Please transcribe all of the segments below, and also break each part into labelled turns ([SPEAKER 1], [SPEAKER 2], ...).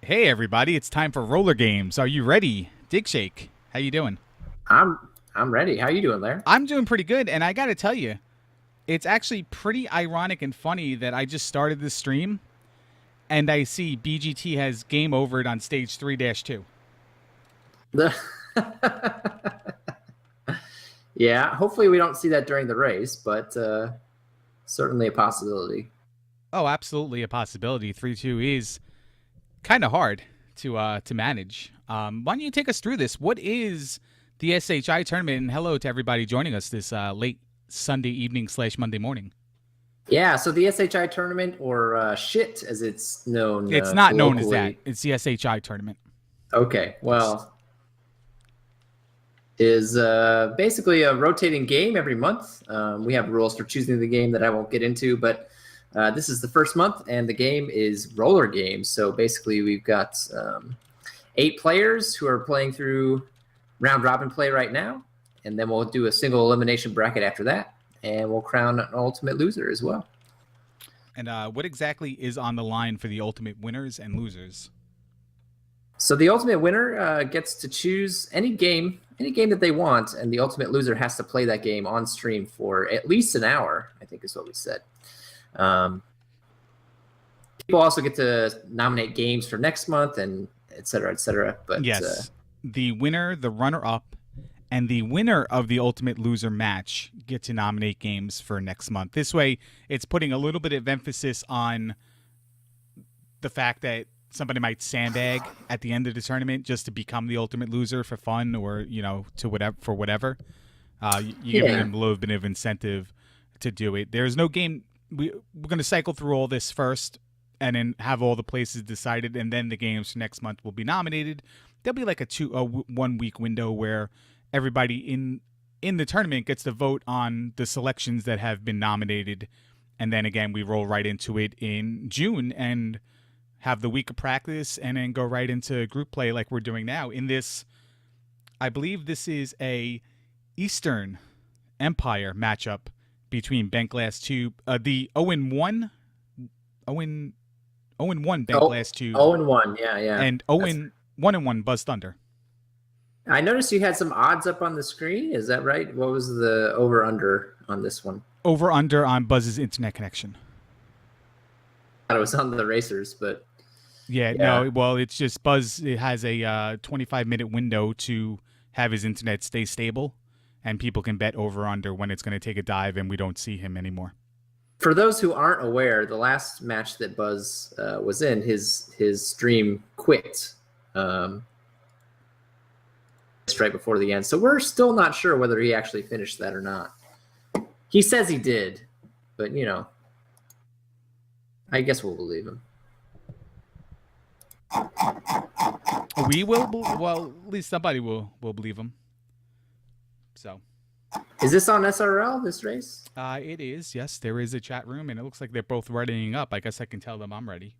[SPEAKER 1] Hey everybody, it's time for Rollergames. Are you ready? Dig Shake, how you doing?
[SPEAKER 2] I'm I'm ready. How you doing, Larry?
[SPEAKER 1] I'm doing pretty good, and I gotta tell you, it's actually pretty ironic and funny that I just started this stream and I see BGT has game overed on stage 3-2.
[SPEAKER 2] The Yeah, hopefully we don't see that during the race, but certainly a possibility.
[SPEAKER 1] Oh, absolutely a possibility. 3-2 is kind of hard to manage. Why don't you take us through this? What is the SHI tournament? And hello to everybody joining us this late Sunday evening / Monday morning.
[SPEAKER 2] Yeah, so the SHI tournament, or SHIT as it's known.
[SPEAKER 1] It's not known as that. It's the SHI tournament.
[SPEAKER 2] Okay, well, is basically a rotating game every month. We have rules for choosing the game that I won't get into, but this is the first month, and the game is Rollergames. So basically, we've got 8 players who are playing through round robin play right now, and then we'll do a single elimination bracket after that, and we'll crown an ultimate loser as well.
[SPEAKER 1] And what exactly is on the line for the ultimate winners and losers?
[SPEAKER 2] So the ultimate winner gets to choose any game that they want, and the ultimate loser has to play that game on stream for at least an hour, I think is what we said. People also get to nominate games for next month, and et cetera, et cetera. But
[SPEAKER 1] yes, the winner, the runner-up, and the winner of the ultimate loser match get to nominate games for next month. This way, it's putting a little bit of emphasis on the fact that somebody might sandbag at the end of the tournament just to become the ultimate loser for fun, or to whatever. You're giving them a little bit of incentive to do it. There's no game. We're going to cycle through all this first, and then have all the places decided, and then the games for next month will be nominated. There'll be like a 1 week window where everybody in the tournament gets to vote on the selections that have been nominated, and then again we roll right into it in June and have the week of practice, and then go right into group play like we're doing now. In this, I believe this is a Eastern Empire matchup between Bentglasstube, the 0-1 Bentglasstube.
[SPEAKER 2] 0-1, yeah.
[SPEAKER 1] And 1-1 BuzzThunder.
[SPEAKER 2] I noticed you had some odds up on the screen. Is that right? What was the over/under on this one?
[SPEAKER 1] Over/under on Buzz's internet connection.
[SPEAKER 2] I thought it was on the racers, but
[SPEAKER 1] yeah. No. Well, it's just Buzz. It has a 25-minute window to have his internet stay stable, and people can bet over/under when it's going to take a dive and we don't see him anymore.
[SPEAKER 2] For those who aren't aware, the last match that Buzz was in, his stream quit just right before the end. So we're still not sure whether he actually finished that or not. He says he did, but I guess we'll believe him.
[SPEAKER 1] We will. Well, at least somebody will believe him. So.
[SPEAKER 2] Is this on SRL, this race?
[SPEAKER 1] It is, yes. There is a chat room, and it looks like they're both readying up. I guess I can tell them I'm ready.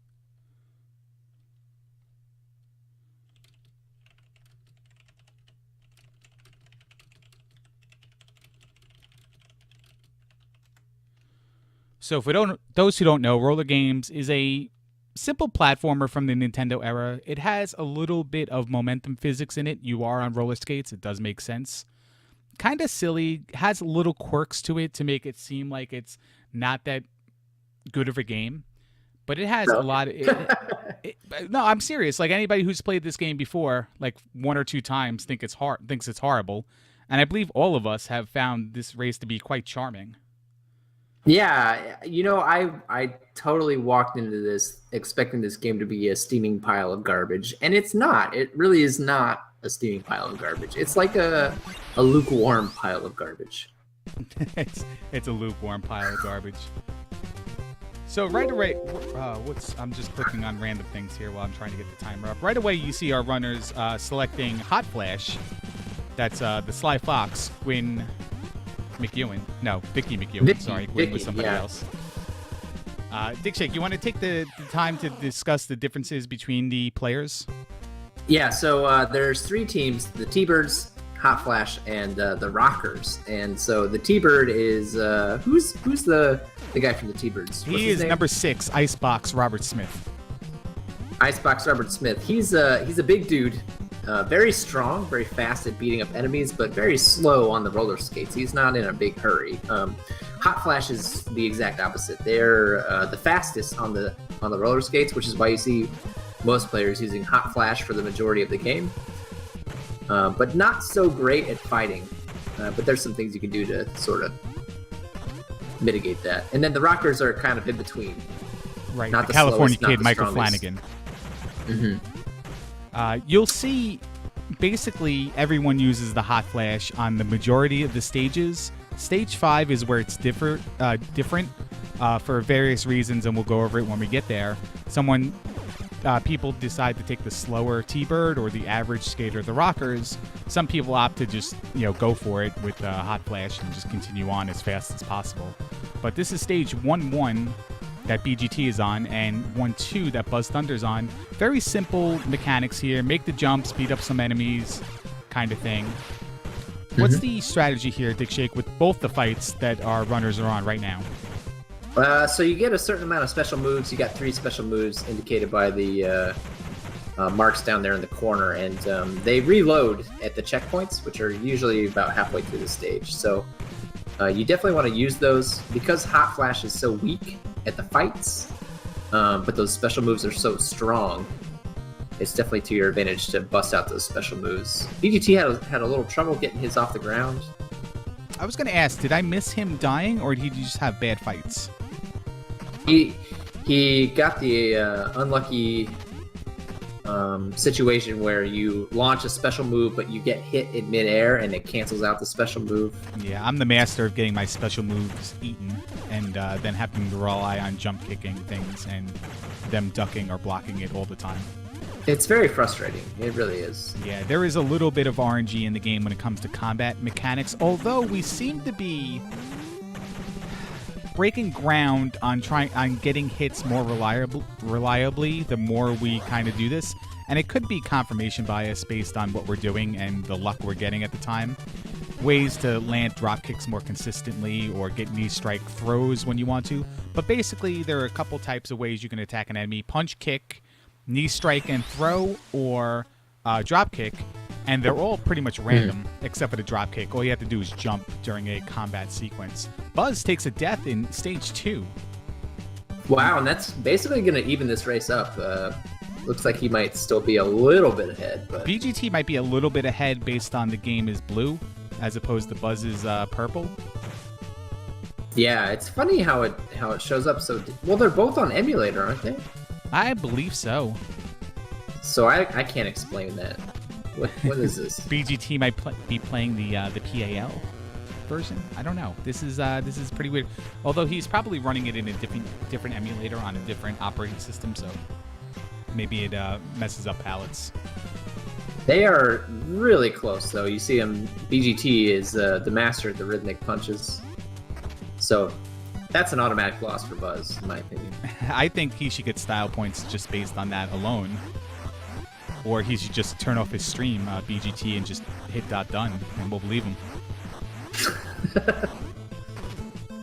[SPEAKER 1] So for those who don't know, Rollergames is a simple platformer from the Nintendo era. It has a little bit of momentum physics in it. You are on roller skates. It does make sense. Kind of silly, has little quirks to it to make it seem like it's not that good of a game, but it has a lot of no, I'm serious. Like, anybody who's played this game before, like 1 or 2 times, thinks it's horrible, and I believe all of us have found this race to be quite charming.
[SPEAKER 2] Yeah, I totally walked into this expecting this game to be a steaming pile of garbage, and it's not. It really is not a steaming pile of garbage. It's like a lukewarm pile of garbage.
[SPEAKER 1] it's a lukewarm pile of garbage. So right away, I'm just clicking on random things here while I'm trying to get the timer up. Right away, you see our runners selecting Hot Flash. That's the Sly Fox, Gwyn McEwen. No, Vicky McEwen. Sorry, Gwyn was somebody else. Dig Shake, you want to take the time to discuss the differences between the players?
[SPEAKER 2] Yeah, so there's 3 teams: the T-Birds, Hot Flash, and the Rockers. And so the T-Bird is who's the guy from the T-Birds?
[SPEAKER 1] He is number 6, Icebox Robert Smith.
[SPEAKER 2] Icebox Robert Smith. He's a big dude, very strong, very fast at beating up enemies, but very slow on the roller skates. He's not in a big hurry. Hot Flash is the exact opposite. They're the fastest on the roller skates, which is why you see most players using Hot Flash for the majority of the game. But not so great at fighting. But there's some things you can do to sort of mitigate that. And then the Rockers are kind of in between.
[SPEAKER 1] Right,
[SPEAKER 2] Not
[SPEAKER 1] the
[SPEAKER 2] the
[SPEAKER 1] California
[SPEAKER 2] slowest, not
[SPEAKER 1] kid,
[SPEAKER 2] the
[SPEAKER 1] Michael
[SPEAKER 2] strongest.
[SPEAKER 1] Flanagan.
[SPEAKER 2] Mm-hmm.
[SPEAKER 1] You'll see basically everyone uses the Hot Flash on the majority of the stages. Stage 5 is where it's different for various reasons, and we'll go over it when we get there. People decide to take the slower T-Bird or the average skater, the Rockers. Some people opt to just go for it with Hot Flash and just continue on as fast as possible. But this is stage 1-1 that BGT is on, and 1-2 that BuzzThunder's on. Very simple mechanics here. Make the jump, speed up some enemies, kind of thing. What's the strategy here, Dick Shake, with both the fights that our runners are on right now?
[SPEAKER 2] So you get a certain amount of special moves. You got 3 special moves indicated by the marks down there in the corner, and they reload at the checkpoints, which are usually about halfway through the stage. So you definitely want to use those because Hot Flash is so weak at the fights, but those special moves are so strong. It's definitely to your advantage to bust out those special moves. BGT had a little trouble getting his off the ground.
[SPEAKER 1] I was going to ask, did I miss him dying, or did he just have bad fights?
[SPEAKER 2] He got the unlucky situation where you launch a special move, but you get hit in midair, and it cancels out the special move.
[SPEAKER 1] Yeah, I'm the master of getting my special moves eaten, and then having to rely on jump kicking things and them ducking or blocking it all the time.
[SPEAKER 2] It's very frustrating. It really is.
[SPEAKER 1] Yeah, there is a little bit of RNG in the game when it comes to combat mechanics, although we seem to be breaking ground on getting hits more reliably the more we kind of do this. And it could be confirmation bias based on what we're doing and the luck we're getting at the time. Ways to land drop kicks more consistently or get knee strike throws when you want to. But basically, there are a couple types of ways you can attack an enemy. Punch kick, knee strike and throw, or drop kick, and they're all pretty much random except for the drop kick. All you have to do is jump during a combat sequence. Buzz takes a death in stage 2.
[SPEAKER 2] Wow, and that's basically going to even this race up. Looks like he might still be a little bit ahead. But
[SPEAKER 1] BGT might be a little bit ahead based on the game is blue as opposed to Buzz's purple.
[SPEAKER 2] yeah, it's funny how it shows up. So well, they're both on emulator, aren't they?
[SPEAKER 1] I believe so.
[SPEAKER 2] So I can't explain that. What is this?
[SPEAKER 1] BGT might be playing the PAL version. I don't know. This is pretty weird. Although he's probably running it in a different emulator on a different operating system, so maybe it messes up palettes.
[SPEAKER 2] They are really close, though. You see him. BGT is the master at the rhythmic punches. So that's an automatic loss for Buzz, in my opinion.
[SPEAKER 1] I think he should get style points just based on that alone. Or he should just turn off his stream, BGT, and just hit .done, and we'll believe him.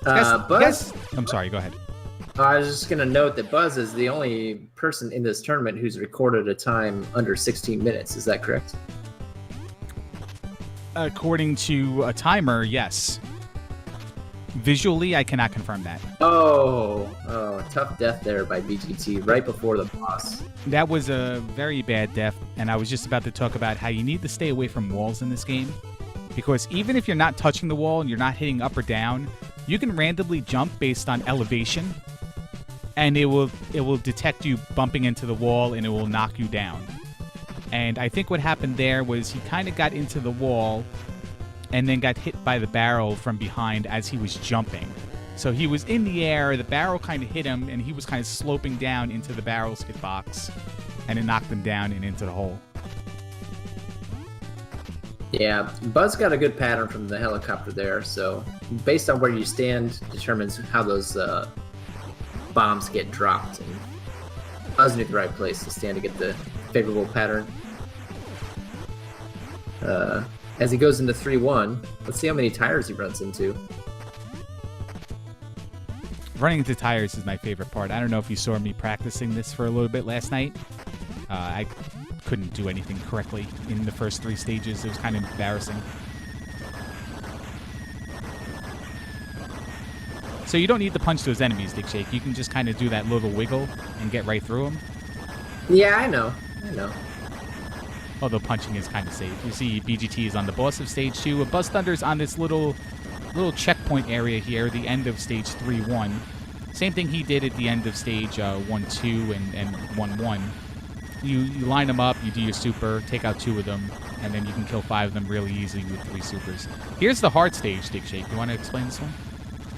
[SPEAKER 2] Buzz?
[SPEAKER 1] I'm sorry, go ahead.
[SPEAKER 2] I was just going to note that Buzz is the only person in this tournament who's recorded a time under 16 minutes. Is that correct?
[SPEAKER 1] According to a timer, yes. Visually, I cannot confirm that.
[SPEAKER 2] Oh, tough death there by BGT right before the boss.
[SPEAKER 1] That was a very bad death, and I was just about to talk about how you need to stay away from walls in this game. Because even if you're not touching the wall and you're not hitting up or down, you can randomly jump based on elevation, and it will detect you bumping into the wall, and it will knock you down. And I think what happened there was he kind of got into the wall and then got hit by the barrel from behind as he was jumping. So he was in the air, the barrel kind of hit him, and he was kind of sloping down into the barrel's hitbox, and it knocked him down and into the hole.
[SPEAKER 2] Yeah, Buzz got a good pattern from the helicopter there, so based on where you stand determines how those bombs get dropped. And Buzz knew the right place to stand to get the favorable pattern. As he goes into 3-1, let's see how many tires he runs into.
[SPEAKER 1] Running into tires is my favorite part. I don't know if you saw me practicing this for a little bit last night. I couldn't do anything correctly in the first 3 stages. It was kind of embarrassing. So you don't need to punch those enemies, Dick Shake. You can just kind of do that little wiggle and get right through them.
[SPEAKER 2] Yeah, I know.
[SPEAKER 1] Although punching is kind of safe. You see BGT is on the boss of Stage 2. BuzzThunder's on this little checkpoint area here, the end of Stage 3-1. Same thing he did at the end of Stage 1-2 and 1-1. You line them up, you do your super, take out 2 of them, and then you can kill 5 of them really easily with 3 supers. Here's the hard stage, Dick Shake. You want to explain this one?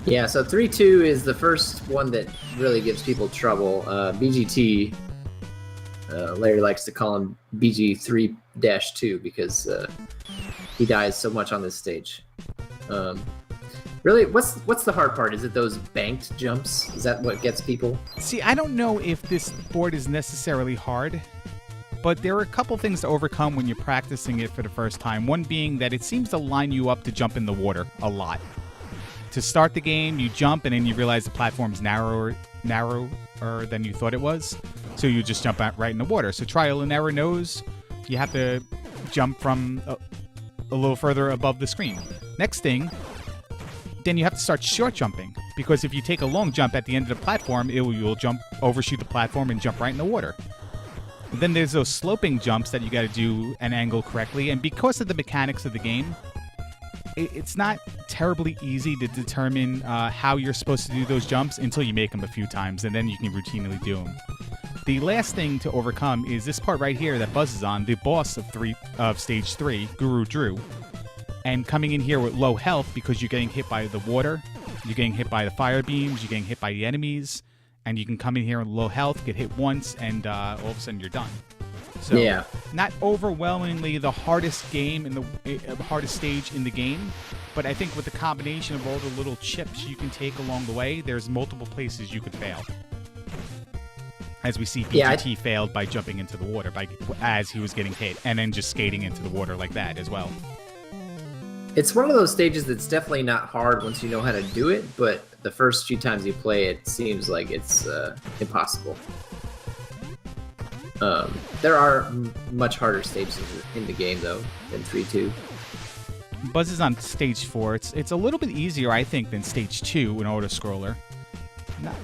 [SPEAKER 2] Yeah, so 3-2 is the first one that really gives people trouble. BGT, Larry likes to call him BG3-2 because he dies so much on this stage. Really, what's the hard part? Is it those banked jumps? Is that what gets people?
[SPEAKER 1] See, I don't know if this board is necessarily hard, but there are a couple things to overcome when you're practicing it for the first time. One being that it seems to line you up to jump in the water a lot. To start the game, you jump, and then you realize the platform's narrower than you thought it was, so you just jump out right in the water. So trial and error knows you have to jump from a little further above the screen. Next thing, then you have to start short jumping, because if you take a long jump at the end of the platform, you'll overshoot the platform and jump right in the water. And then there's those sloping jumps that you got to do an angle correctly, and because of the mechanics of the game, it's not terribly easy to determine how you're supposed to do those jumps until you make them a few times, and then you can routinely do them. The last thing to overcome is this part right here that Buzz is on, the boss of Stage 3, Guru Drew. And coming in here with low health because you're getting hit by the water, you're getting hit by the fire beams, you're getting hit by the enemies, and you can come in here with low health, get hit once, and all of a sudden you're done. So,
[SPEAKER 2] yeah,
[SPEAKER 1] not overwhelmingly the hardest game in the hardest stage in the game, but I think with the combination of all the little chips you can take along the way, there's multiple places you could fail. As we see, BGT failed by jumping into the water as he was getting hit, and then just skating into the water like that as well.
[SPEAKER 2] It's one of those stages that's definitely not hard once you know how to do it, but the first few times you play it seems like it's impossible. There are much harder stages in the game, though, than 3-2.
[SPEAKER 1] Buzz is on Stage 4. It's a little bit easier, I think, than Stage 2, an auto-scroller.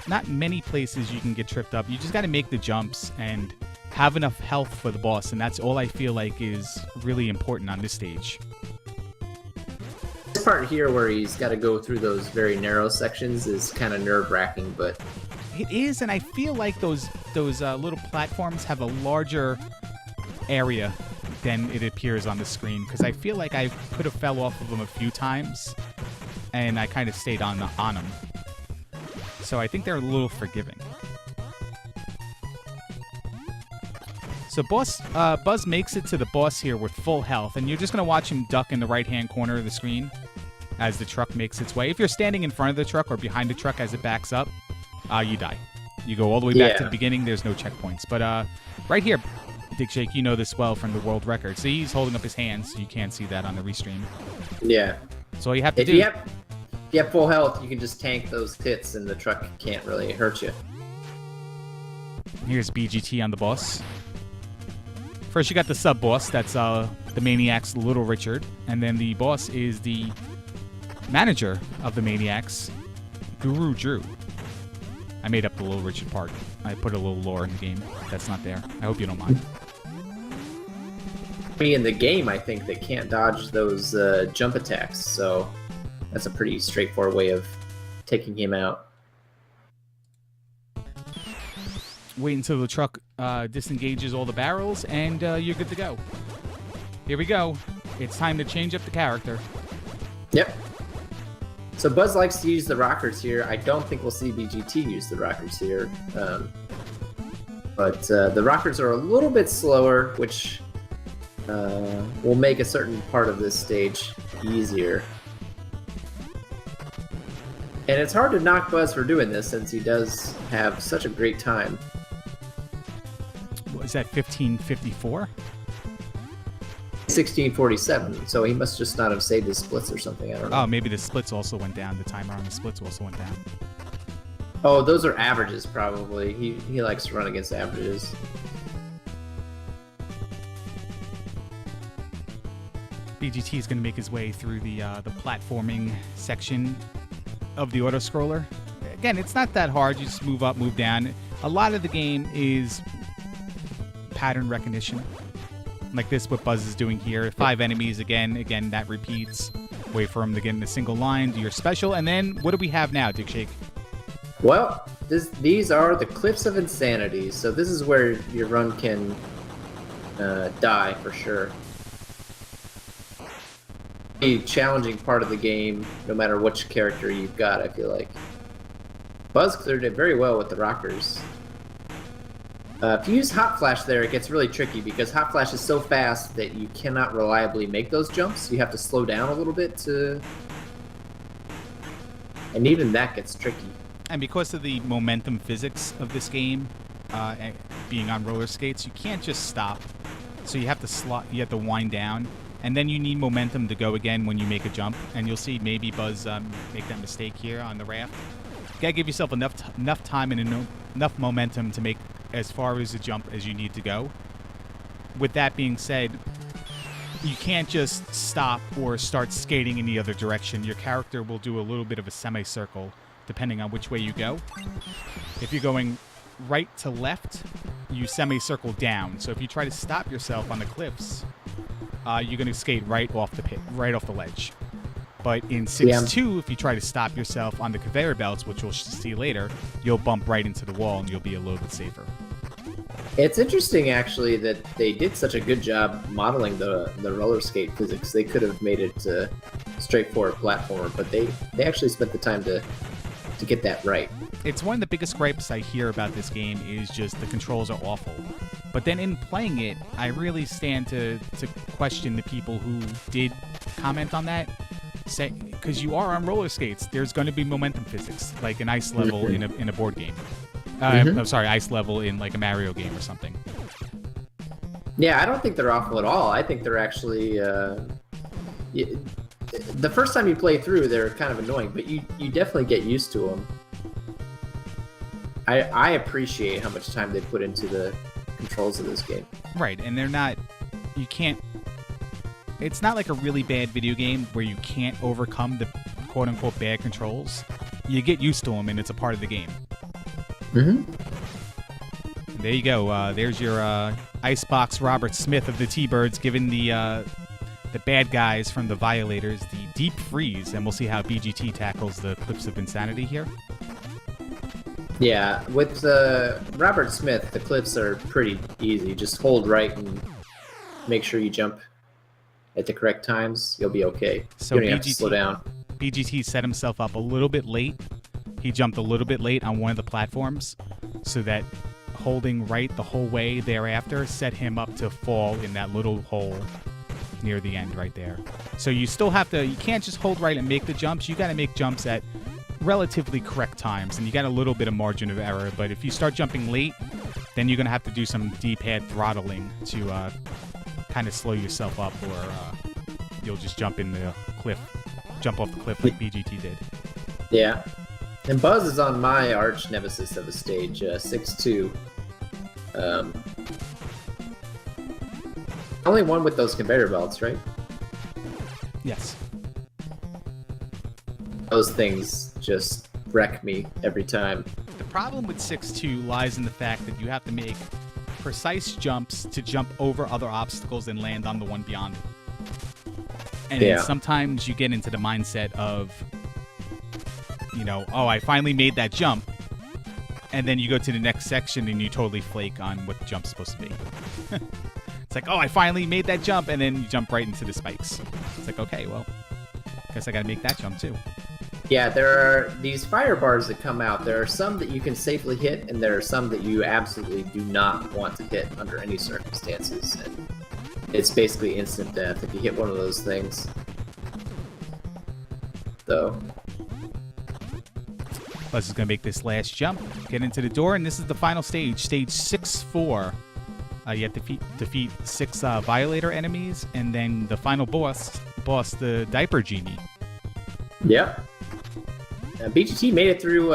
[SPEAKER 1] Not many places you can get tripped up. You just got to make the jumps and have enough health for the boss, and that's all I feel like is really important on this stage.
[SPEAKER 2] This part here where he's got to go through those very narrow sections is kind of nerve-wracking, but...
[SPEAKER 1] It is, and I feel like those little platforms have a larger area than it appears on the screen, because I feel like I could have fell off of them a few times, and I kind of stayed on them. So I think they're a little forgiving. So Buzz makes it to the boss here with full health, and you're just going to watch him duck in the right-hand corner of the screen as the truck makes its way. If you're standing in front of the truck or behind the truck as it backs up, you die. You go all the way back to the beginning. There's no checkpoints. But right here, Dick Shake, you know this well from the world record. See, he's holding up his hands, so you can't see that on the restream.
[SPEAKER 2] Yeah.
[SPEAKER 1] So all you have to do...
[SPEAKER 2] If you have full health, you can just tank those hits, and the truck can't really hurt you.
[SPEAKER 1] Here's BGT on the boss. First, you got the sub-boss. That's the Maniacs, Little Richard. And then the boss is the manager of the Maniacs, Guru Drew. I made up the Little Richard part. I put a little lore in the game that's not there. I hope you don't mind.
[SPEAKER 2] In the game, I think they can't dodge those jump attacks, so that's a pretty straightforward way of taking him out.
[SPEAKER 1] Wait until the truck disengages all the barrels, and you're good to go. Here we go. It's time to change up the character.
[SPEAKER 2] Yep. So Buzz likes to use the rockers here. I don't think we'll see BGT use the rockers here. But the rockers are a little bit slower, which will make a certain part of this stage easier. And it's hard to knock Buzz for doing this since he does have such a great time.
[SPEAKER 1] What is that, 1554?
[SPEAKER 2] 1647, so he must just not have saved his splits or something. I don't know.
[SPEAKER 1] Oh, maybe the splits also went down. The timer on the splits also went down.
[SPEAKER 2] Oh, those are averages, probably. He likes to run against averages.
[SPEAKER 1] BGT is going to make his way through the platforming section of the auto-scroller. Again, it's not that hard. You just move up, move down. A lot of the game is pattern recognition. Like this, what Buzz is doing here. 5 enemies again, that repeats. Wait for him to get in a single line, do your special, and then what do we have now, Dick Shake?
[SPEAKER 2] Well, these are the Cliffs of Insanity, so this is where your run can die for sure. A challenging part of the game, no matter which character you've got, I feel like. Buzz cleared it very well with the rockers. If you use Hot Flash there, it gets really tricky because Hot Flash is so fast that you cannot reliably make those jumps. You have to slow down a little bit to... And even that gets tricky.
[SPEAKER 1] And because of the momentum physics of this game, being on roller skates, you can't just stop. So you have to wind down. And then you need momentum to go again when you make a jump. And you'll see maybe Buzz make that mistake here on the raft. You gotta give yourself enough time and enough momentum to make as far as a jump as you need to go. With that being said, you can't just stop or start skating in the other direction. Your character will do a little bit of a semicircle depending on which way you go. If you're going right to left, you semicircle down. So if you try to stop yourself on the cliffs, you're going to skate right off the pit, right off the ledge. But in 6-2, if you try to stop yourself on the conveyor belts, which we'll see later, you'll bump right into the wall and you'll be a little bit safer.
[SPEAKER 2] It's interesting, actually, that they did such a good job modeling the roller skate physics. They could have made it a straightforward platformer, but they actually spent the time to get that right.
[SPEAKER 1] It's one of the biggest gripes I hear about this game is just the controls are awful. But then in playing it, I really stand to question the people who did comment on that. Because you are on roller skates, there's going to be momentum physics, like an ice level in a board game. I'm sorry, ice level in like a Mario game or something.
[SPEAKER 2] Yeah, I don't think they're awful at all. I think they're actually... the first time you play through, they're kind of annoying, but you definitely get used to them. I appreciate how much time they put into the controls of this game.
[SPEAKER 1] Right, and they're not... You can't... It's not like a really bad video game where you can't overcome the quote-unquote bad controls. You get used to them, and it's a part of the game. There you go. There's your Icebox Robert Smith of the T-Birds giving the bad guys from the Violators the deep freeze, and we'll see how BGT tackles the Cliffs of Insanity here.
[SPEAKER 2] Yeah, with Robert Smith, the cliffs are pretty easy. Just hold right and make sure you jump at the correct times. You'll be okay.
[SPEAKER 1] So
[SPEAKER 2] you don't have to slow down.
[SPEAKER 1] BGT set himself up a little bit late. He jumped a little bit late on one of the platforms, so that holding right the whole way thereafter set him up to fall in that little hole near the end right there. So you still have to, you can't just hold right and make the jumps. You got to make jumps at relatively correct times, and you got a little bit of margin of error. But if you start jumping late, then you're going to have to do some D-pad throttling to kind of slow yourself up, or you'll just jump off the cliff like BGT did.
[SPEAKER 2] Yeah. And Buzz is on my arch nemesis of a stage, 6-2. Only one with those conveyor belts, right?
[SPEAKER 1] Yes.
[SPEAKER 2] Those things just wreck me every time.
[SPEAKER 1] The problem with 6-2 lies in the fact that you have to make precise jumps to jump over other obstacles and land on the one beyond it. And then sometimes you get into the mindset of, you know, oh, I finally made that jump. And then you go to the next section and you totally flake on what the jump's supposed to be. It's like, oh, I finally made that jump, and then you jump right into the spikes. It's like, okay, well, guess I gotta make that jump too.
[SPEAKER 2] Yeah, there are these fire bars that come out. There are some that you can safely hit, and there are some that you absolutely do not want to hit under any circumstances. And it's basically instant death if you hit one of those things. So...
[SPEAKER 1] Buzz is going to make this last jump, get into the door, and this is the final stage, stage 6-4. You have to defeat 6 Violator enemies, and then the final boss, the Diaper Genie.
[SPEAKER 2] Yep. BGT made it through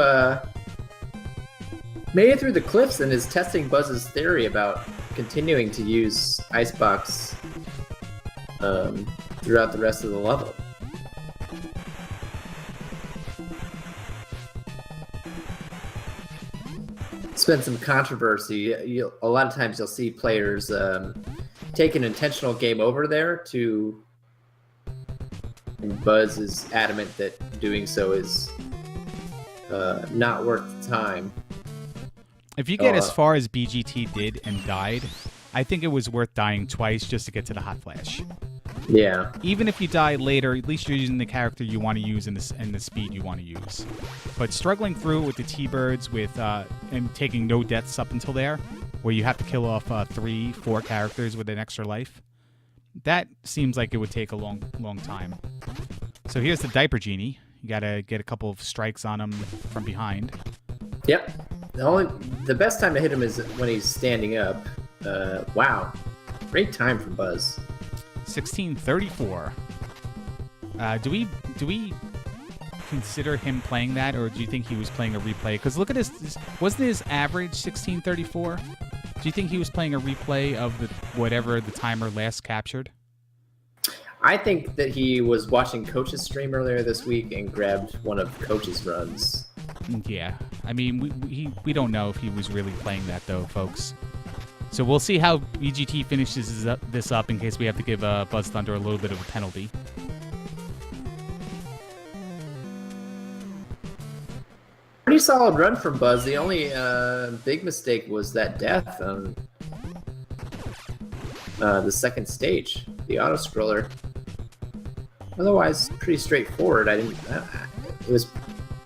[SPEAKER 2] the cliffs and is testing Buzz's theory about continuing to use Icebox throughout the rest of the level. It's been some controversy. A lot of times you'll see players take an intentional game over there to... And Buzz is adamant that doing so is not worth the time.
[SPEAKER 1] If you get as far as BGT did and died, I think it was worth dying twice just to get to the hot flash.
[SPEAKER 2] Yeah.
[SPEAKER 1] Even if you die later, at least you're using the character you want to use and the speed you want to use. But struggling through with the T-Birds and taking no deaths up until there, where you have to kill off 3-4 characters with an extra life, that seems like it would take a long time. So here's the Diaper Genie. You gotta get a couple of strikes on him from behind.
[SPEAKER 2] Yep. The best time to hit him is when he's standing up. Wow. Great time for Buzz.
[SPEAKER 1] 1634. Do we consider him playing that, or do you think he was playing a replay? Because look at this. Wasn't his average 1634? Do you think he was playing a replay of whatever the timer last captured?
[SPEAKER 2] I think that he was watching Coach's stream earlier this week and grabbed one of Coach's runs.
[SPEAKER 1] Yeah. I mean, we don't know if he was really playing that, though, folks. So we'll see how BGT finishes this up in case we have to give BuzzThunder a little bit of a penalty.
[SPEAKER 2] Pretty solid run from Buzz. The only big mistake was that death on the second stage, the auto scroller. Otherwise, pretty straightforward.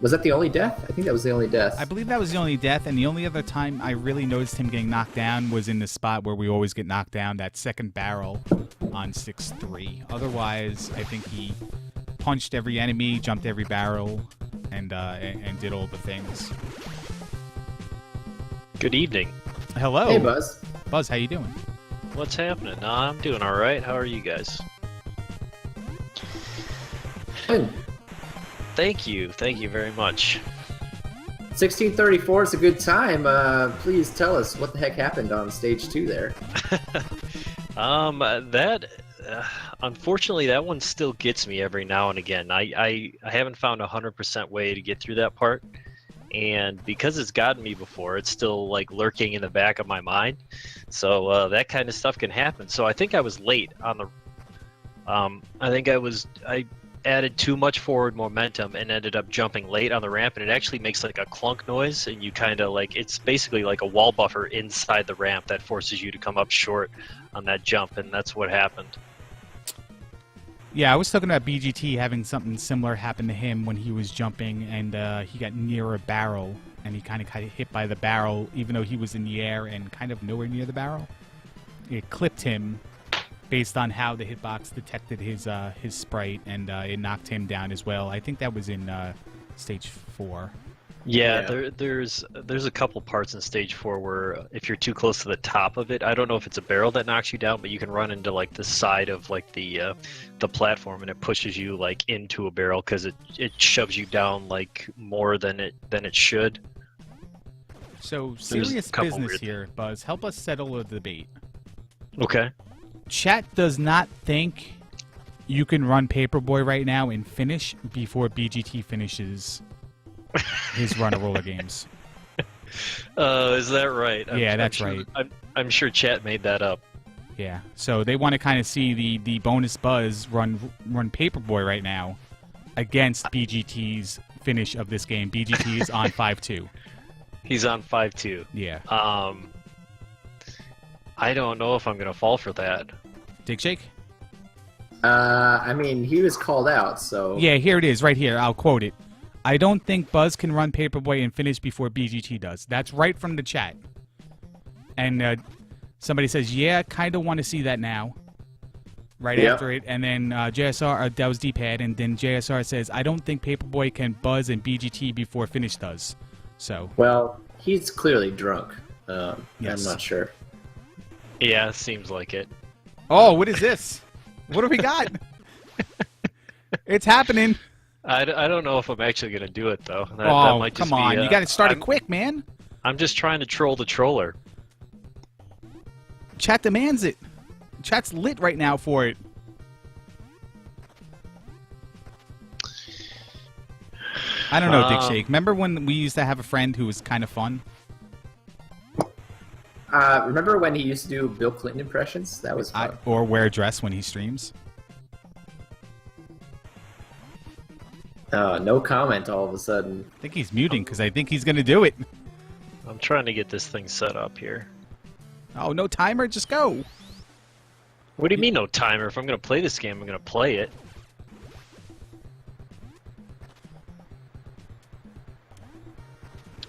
[SPEAKER 2] Was that the only death? I think that was the only death.
[SPEAKER 1] I believe that was the only death, and the only other time I really noticed him getting knocked down was in the spot where we always get knocked down, that second barrel on 6-3. Otherwise, I think he punched every enemy, jumped every barrel, and did all the things.
[SPEAKER 3] Good evening.
[SPEAKER 1] Hello.
[SPEAKER 2] Hey, Buzz.
[SPEAKER 1] Buzz, how you doing?
[SPEAKER 3] What's happening? I'm doing all right. How are you guys?
[SPEAKER 2] Good.
[SPEAKER 3] Thank you. Thank you very much.
[SPEAKER 2] 1634 is a good time. Please tell us what the heck happened on stage 2 there.
[SPEAKER 3] Unfortunately, that one still gets me every now and again. I haven't found 100% way to get through that part, and because it's gotten me before, it's still like lurking in the back of my mind. So that kind of stuff can happen. So I think I was late on the. I added too much forward momentum and ended up jumping late on the ramp, and it actually makes like a clunk noise, and you kind of like, it's basically like a wall buffer inside the ramp that forces you to come up short on that jump, and that's what happened.
[SPEAKER 1] Yeah, I was talking about BGT having something similar happen to him when he was jumping, and he got near a barrel, and he kind of got hit by the barrel, even though he was in the air and kind of nowhere near the barrel. It clipped him based on how the hitbox detected his sprite, and it knocked him down as well. I think that was in stage 4.
[SPEAKER 3] Yeah. There's a couple parts in stage 4 where if you're too close to the top of it, I don't know if it's a barrel that knocks you down, but you can run into like the side of like the platform, and it pushes you like into a barrel because it shoves you down like more than it should.
[SPEAKER 1] So serious business here, Buzz. Help us settle a debate.
[SPEAKER 3] Okay.
[SPEAKER 1] Chat does not think you can run Paperboy right now and finish before BGT finishes his run of Rollergames.
[SPEAKER 3] Is that right?
[SPEAKER 1] Yeah, that's right.
[SPEAKER 3] I'm sure chat made that up.
[SPEAKER 1] Yeah, so they want to kind of see the bonus Buzz run Paperboy right now against BGT's finish of this game. BGT is on 5-2.
[SPEAKER 3] He's on 5-2.
[SPEAKER 1] Yeah.
[SPEAKER 3] I don't know if I'm going to fall for that.
[SPEAKER 1] Dig Shake?
[SPEAKER 2] I mean, he was called out, so...
[SPEAKER 1] Yeah, here it is, right here. I'll quote it. I don't think Buzz can run Paperboy and finish before BGT does. That's right from the chat. And somebody says, yeah, kind of want to see that now. Right after it. And then JSR, that was D-Pad, and then JSR says, I don't think Paperboy can Buzz and BGT before finish does. So...
[SPEAKER 2] Well, he's clearly drunk.
[SPEAKER 1] Yes.
[SPEAKER 2] I'm not sure.
[SPEAKER 3] Yeah, seems like it.
[SPEAKER 1] Oh, what is this? What do we got? It's happening.
[SPEAKER 3] I don't know if I'm actually going to do it, though. That might just
[SPEAKER 1] come on.
[SPEAKER 3] Be,
[SPEAKER 1] you got to start it quick, man.
[SPEAKER 3] I'm just trying to troll the troller.
[SPEAKER 1] Chat demands it. Chat's lit right now for it. I don't know, Dick Shake. Remember when we used to have a friend who was kind of fun?
[SPEAKER 2] Remember when he used to do Bill Clinton impressions? That was fun.
[SPEAKER 1] Or wear a dress when he streams?
[SPEAKER 2] No comment all of a sudden.
[SPEAKER 1] I think he's muting because I think he's going to do it.
[SPEAKER 3] I'm trying to get this thing set up here.
[SPEAKER 1] Oh, no timer? Just go.
[SPEAKER 3] What do you mean no timer? If I'm going to play this game, I'm going to play it.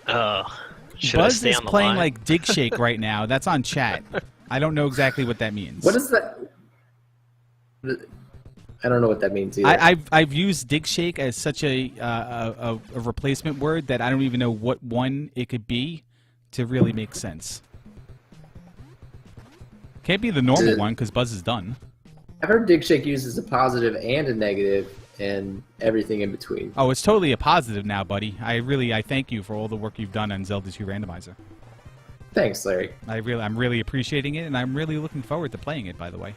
[SPEAKER 3] Should I
[SPEAKER 1] Buzz
[SPEAKER 3] stay
[SPEAKER 1] is
[SPEAKER 3] on the
[SPEAKER 1] playing
[SPEAKER 3] line?
[SPEAKER 1] like Dig Shake right now. That's on chat. I don't know exactly what that means.
[SPEAKER 2] What is that? I don't know what that means either.
[SPEAKER 1] I've used Dig Shake as such a replacement word that I don't even know what one it could be to really make sense. Can't be the normal one because Buzz is done.
[SPEAKER 2] I've heard Dig Shake uses a positive and a negative and everything in between.
[SPEAKER 1] Oh, it's totally a positive now, buddy. I thank you for all the work you've done on Zelda 2 Randomizer.
[SPEAKER 2] Thanks, Larry.
[SPEAKER 1] I'm really appreciating it, and I'm really looking forward to playing it, by the way.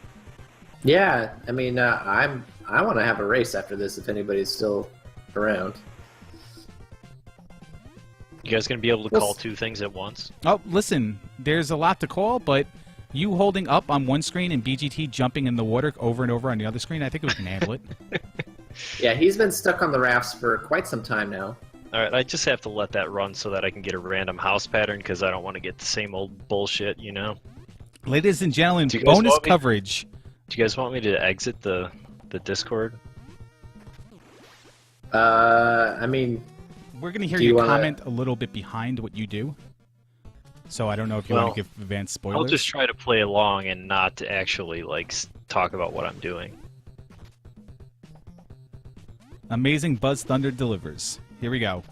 [SPEAKER 2] Yeah, I mean, I want to have a race after this if anybody's still around.
[SPEAKER 3] You guys going to be able to call two things at once?
[SPEAKER 1] Oh, listen, there's a lot to call, but you holding up on one screen and BGT jumping in the water over and over on the other screen, I think we can handle it.
[SPEAKER 2] Yeah, he's been stuck on the rafts for quite some time now.
[SPEAKER 3] Alright, I just have to let that run so that I can get a random house pattern because I don't want to get the same old bullshit, you know?
[SPEAKER 1] Ladies and gentlemen, bonus coverage.
[SPEAKER 3] Do you guys want me to exit the Discord?
[SPEAKER 2] I mean...
[SPEAKER 1] We're going to hear you comment a little bit behind what you do. So I don't know if you want to give advanced spoilers.
[SPEAKER 3] I'll just try to play along and not to actually, like, talk about what I'm doing.
[SPEAKER 1] Amazing BuzzThunder delivers. Here we go.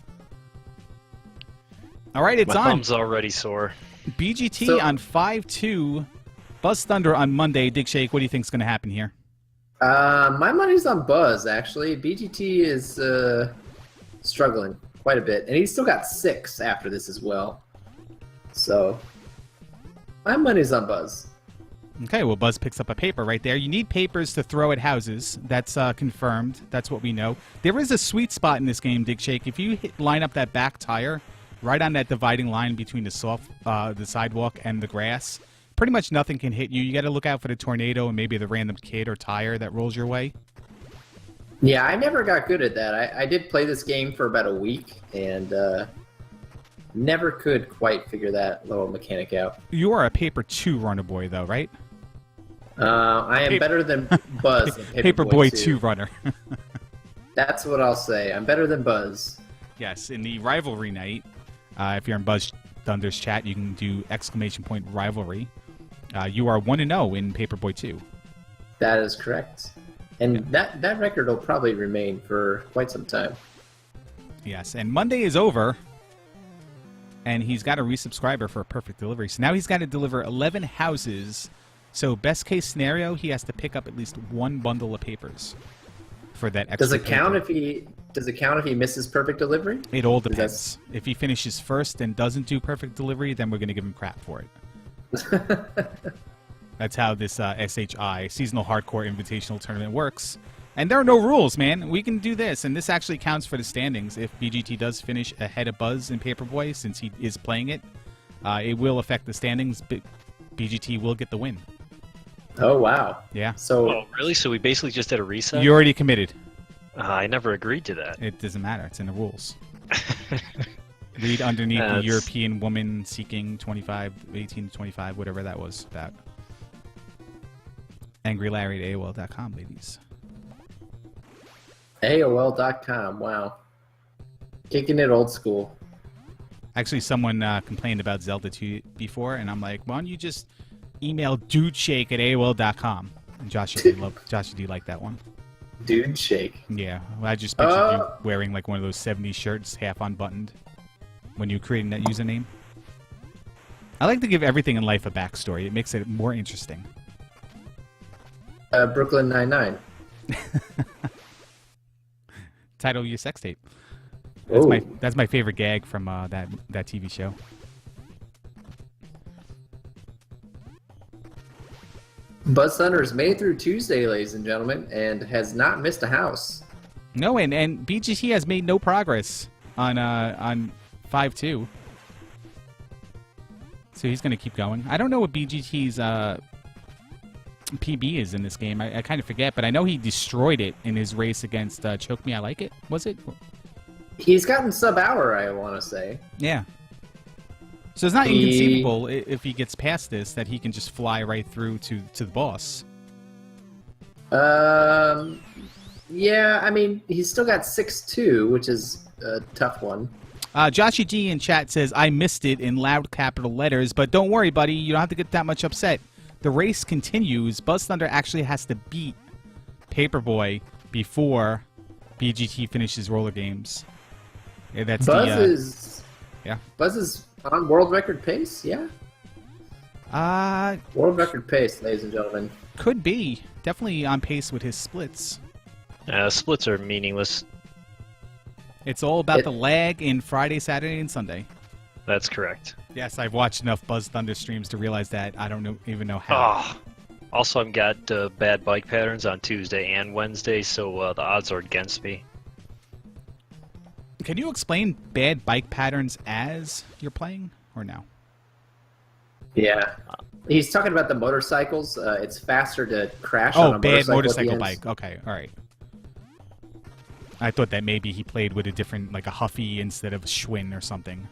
[SPEAKER 1] All right, it's on.
[SPEAKER 3] My thumb's already sore.
[SPEAKER 1] BGT on 5-2. BuzzThunder on Monday. Dig Shake, what do you think is going to happen here?
[SPEAKER 2] My money's on Buzz, actually. BGT is struggling quite a bit. And he's still got 6 after this as well. So, my money's on Buzz.
[SPEAKER 1] Okay, well, Buzz picks up a paper right there. You need papers to throw at houses. That's confirmed. That's what we know. There is a sweet spot in this game, Dig Shake. If you line up that back tire right on that dividing line between the sidewalk and the grass, pretty much nothing can hit you. You got to look out for the tornado and maybe the random kid or tire that rolls your way.
[SPEAKER 2] Yeah, I never got good at that. I did play this game for about a week and never could quite figure that little mechanic out.
[SPEAKER 1] You are a Paper 2 runner boy, though, right?
[SPEAKER 2] I am better than Buzz.
[SPEAKER 1] Paperboy 2 runner.
[SPEAKER 2] That's what I'll say. I'm better than Buzz.
[SPEAKER 1] Yes, in the rivalry night, if you're in BuzzThunder's chat, you can do ! rivalry. You are 1-0 in Paperboy 2.
[SPEAKER 2] That is correct. And that record will probably remain for quite some time.
[SPEAKER 1] Yes, and Monday is over, and he's got a resubscriber for a perfect delivery. So now he's got to deliver 11 houses. So best case scenario, he has to pick up at least 1 bundle of papers for that extra.
[SPEAKER 2] Does it count if he misses perfect delivery?
[SPEAKER 1] It all depends. If he finishes first and doesn't do perfect delivery, then we're going to give him crap for it. That's how this SHI, Seasonal Hardcore Invitational Tournament, works. And there are no rules, man. We can do this, and this actually counts for the standings. If BGT does finish ahead of Buzz and Paperboy, since he is playing it, it will affect the standings, but BGT will get the win.
[SPEAKER 2] Oh, wow.
[SPEAKER 1] Yeah.
[SPEAKER 3] Oh, really? So we basically just did a reset?
[SPEAKER 1] You already committed.
[SPEAKER 3] I never agreed to that.
[SPEAKER 1] It doesn't matter. It's in the rules. Read underneath the European woman seeking 18 to 25, whatever that was about. AngryLarry at AOL.com, ladies.
[SPEAKER 2] AOL.com, wow. Kicking it old school.
[SPEAKER 1] Actually, someone complained about Zelda 2 before, and I'm like, why don't you just email dudeshake at AOL.com? And Josh, do you like that one?
[SPEAKER 2] Dude Shake.
[SPEAKER 1] Yeah, well, I just pictured you wearing like one of those 70s shirts, half unbuttoned, when you creating that username. I like to give everything in life a backstory. It makes it more interesting.
[SPEAKER 2] Brooklyn Nine-Nine.
[SPEAKER 1] Title of your sex tape. That's my favorite gag from that TV show.
[SPEAKER 2] BuzzThunder is May through Tuesday, ladies and gentlemen, and has not missed a house.
[SPEAKER 1] No, and BGT has made no progress on 5-2. So he's going to keep going. I don't know what BGT's PB is in this game. I kind of forget, but I know he destroyed it in his race against Choke Me I Like It. Was it?
[SPEAKER 2] He's gotten sub-hour, I want to say.
[SPEAKER 1] Yeah. So it's not inconceivable if he gets past this that he can just fly right through to the boss.
[SPEAKER 2] Yeah, I mean, he's still got 6-2, which is a tough one.
[SPEAKER 1] Joshy G in chat says, I missed it in loud capital letters, but don't worry, buddy. You don't have to get that much upset. The race continues. BuzzThunder actually has to beat Paperboy before BGT finishes Rollergames. Yeah, that's
[SPEAKER 2] Buzz
[SPEAKER 1] Buzz
[SPEAKER 2] is on world record pace, yeah? World record pace, ladies and gentlemen.
[SPEAKER 1] Could be. Definitely on pace with his splits.
[SPEAKER 3] Splits are meaningless.
[SPEAKER 1] It's all about the lag in Friday, Saturday, and Sunday.
[SPEAKER 3] That's correct.
[SPEAKER 1] Yes, I've watched enough BuzzThunder streams to realize that. I don't even know how.
[SPEAKER 3] Oh. Also, I've got bad bike patterns on Tuesday and Wednesday, so the odds are against me.
[SPEAKER 1] Can you explain bad bike patterns as you're playing, or no?
[SPEAKER 2] Yeah. He's talking about the motorcycles. It's faster to crash on a
[SPEAKER 1] bad
[SPEAKER 2] motorcycle
[SPEAKER 1] bike. Okay, all right. I thought that maybe he played with a different, like a Huffy instead of Schwinn or something.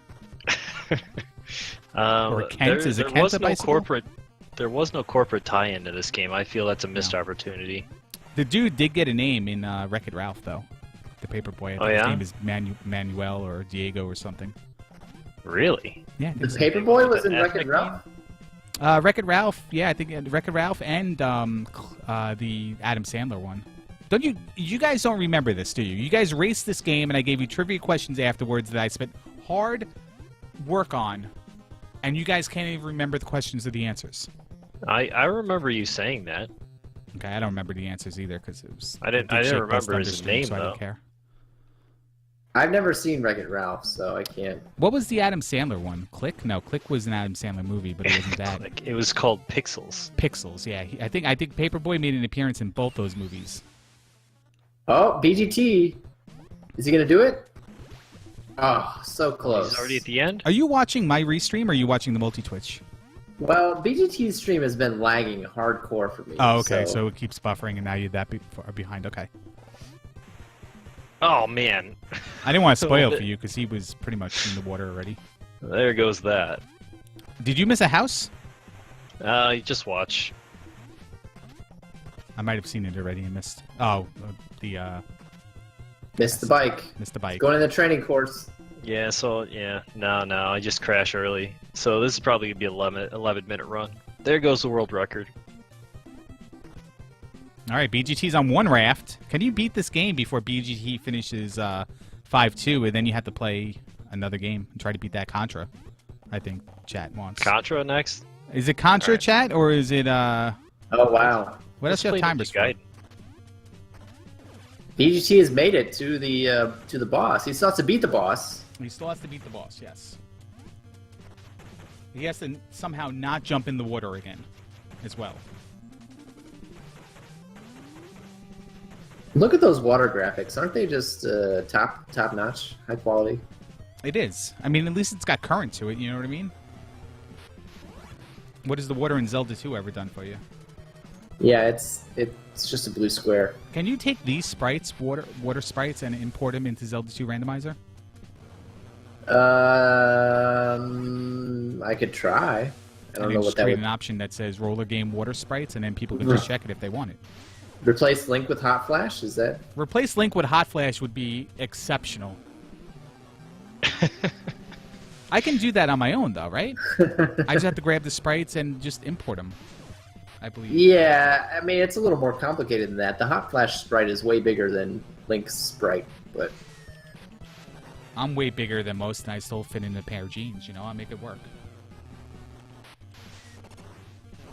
[SPEAKER 1] Or Kent. Is it Kent a bicycle?
[SPEAKER 3] There was no corporate tie-in to this game. I feel that's a missed opportunity.
[SPEAKER 1] The dude did get a name in Wreck-It Ralph, though. The Paperboy. I think his name is Manuel or Diego or something.
[SPEAKER 3] Really?
[SPEAKER 1] Yeah.
[SPEAKER 2] The Paperboy was in Wreck-It Ralph?
[SPEAKER 1] Wreck-It Ralph, yeah, I think Wreck-It Ralph and the Adam Sandler one. Don't you guys don't remember this, do you? You guys raced this game, and I gave you trivia questions afterwards that I spent hard work on, and you guys can't even remember the questions or the answers.
[SPEAKER 3] I remember you saying that.
[SPEAKER 1] Okay, I don't remember the answers either because it was.
[SPEAKER 3] I didn't remember his name
[SPEAKER 1] so
[SPEAKER 3] though.
[SPEAKER 1] I don't care.
[SPEAKER 2] I've never seen Wreck-It Ralph, so I can't.
[SPEAKER 1] What was the Adam Sandler one? Click? No, Click was an Adam Sandler movie, but it wasn't that.
[SPEAKER 3] It was called Pixels.
[SPEAKER 1] Pixels, yeah. I think Paperboy made an appearance in both those movies.
[SPEAKER 2] Oh, BGT. Is he going to do it? Oh, so close.
[SPEAKER 3] He's already at the end?
[SPEAKER 1] Are you watching my restream or are you watching the multi-Twitch?
[SPEAKER 2] Well, BGT's stream has been lagging hardcore for me.
[SPEAKER 1] Oh, okay. So it keeps buffering and now you're that far behind. Okay.
[SPEAKER 3] Oh, man.
[SPEAKER 1] I didn't want to spoil it for you because he was pretty much in the water already.
[SPEAKER 3] There goes that.
[SPEAKER 1] Did you miss a house?
[SPEAKER 3] You just watch.
[SPEAKER 1] I might have seen it already and missed. Oh,
[SPEAKER 2] Missed the bike.
[SPEAKER 1] Missed the bike.
[SPEAKER 2] Going in the training course.
[SPEAKER 3] Yeah, so, no, I just crash early. So this is probably going to be 11-minute run. There goes the world record.
[SPEAKER 1] All right, BGT's on one raft. Can you beat this game before BGT finishes 5-2, and then you have to play another game and try to beat that Contra? I think chat wants.
[SPEAKER 3] Contra next?
[SPEAKER 1] Is it Contra,
[SPEAKER 3] right.
[SPEAKER 1] Chat, or is it...
[SPEAKER 2] Oh, wow.
[SPEAKER 1] What else do you have timers for?
[SPEAKER 2] BGT has made it to the boss. He still has to beat the boss.
[SPEAKER 1] He still has to beat the boss, yes. He has to somehow not jump in the water again as well.
[SPEAKER 2] Look at those water graphics. Aren't they just top notch, high quality?
[SPEAKER 1] It is. I mean, at least it's got current to it, you know what I mean? What has the water in Zelda 2 ever done for you?
[SPEAKER 2] Yeah, it's just a blue square.
[SPEAKER 1] Can you take these sprites, water sprites, and import them into Zelda 2 Randomizer?
[SPEAKER 2] I could try. I don't know what that
[SPEAKER 1] would.
[SPEAKER 2] would.
[SPEAKER 1] An option that says roller game water sprites, and then people can just check it if they want it.
[SPEAKER 2] Replace Link with Hot Flash? Is that?
[SPEAKER 1] Replace Link with Hot Flash would be exceptional. I can do that on my own, though, right? I just have to grab the sprites and just import them, I believe.
[SPEAKER 2] Yeah, I mean, it's a little more complicated than that. The Hot Flash sprite is way bigger than Link's sprite, but...
[SPEAKER 1] I'm way bigger than most, and I still fit in a pair of jeans, you know? I make it work.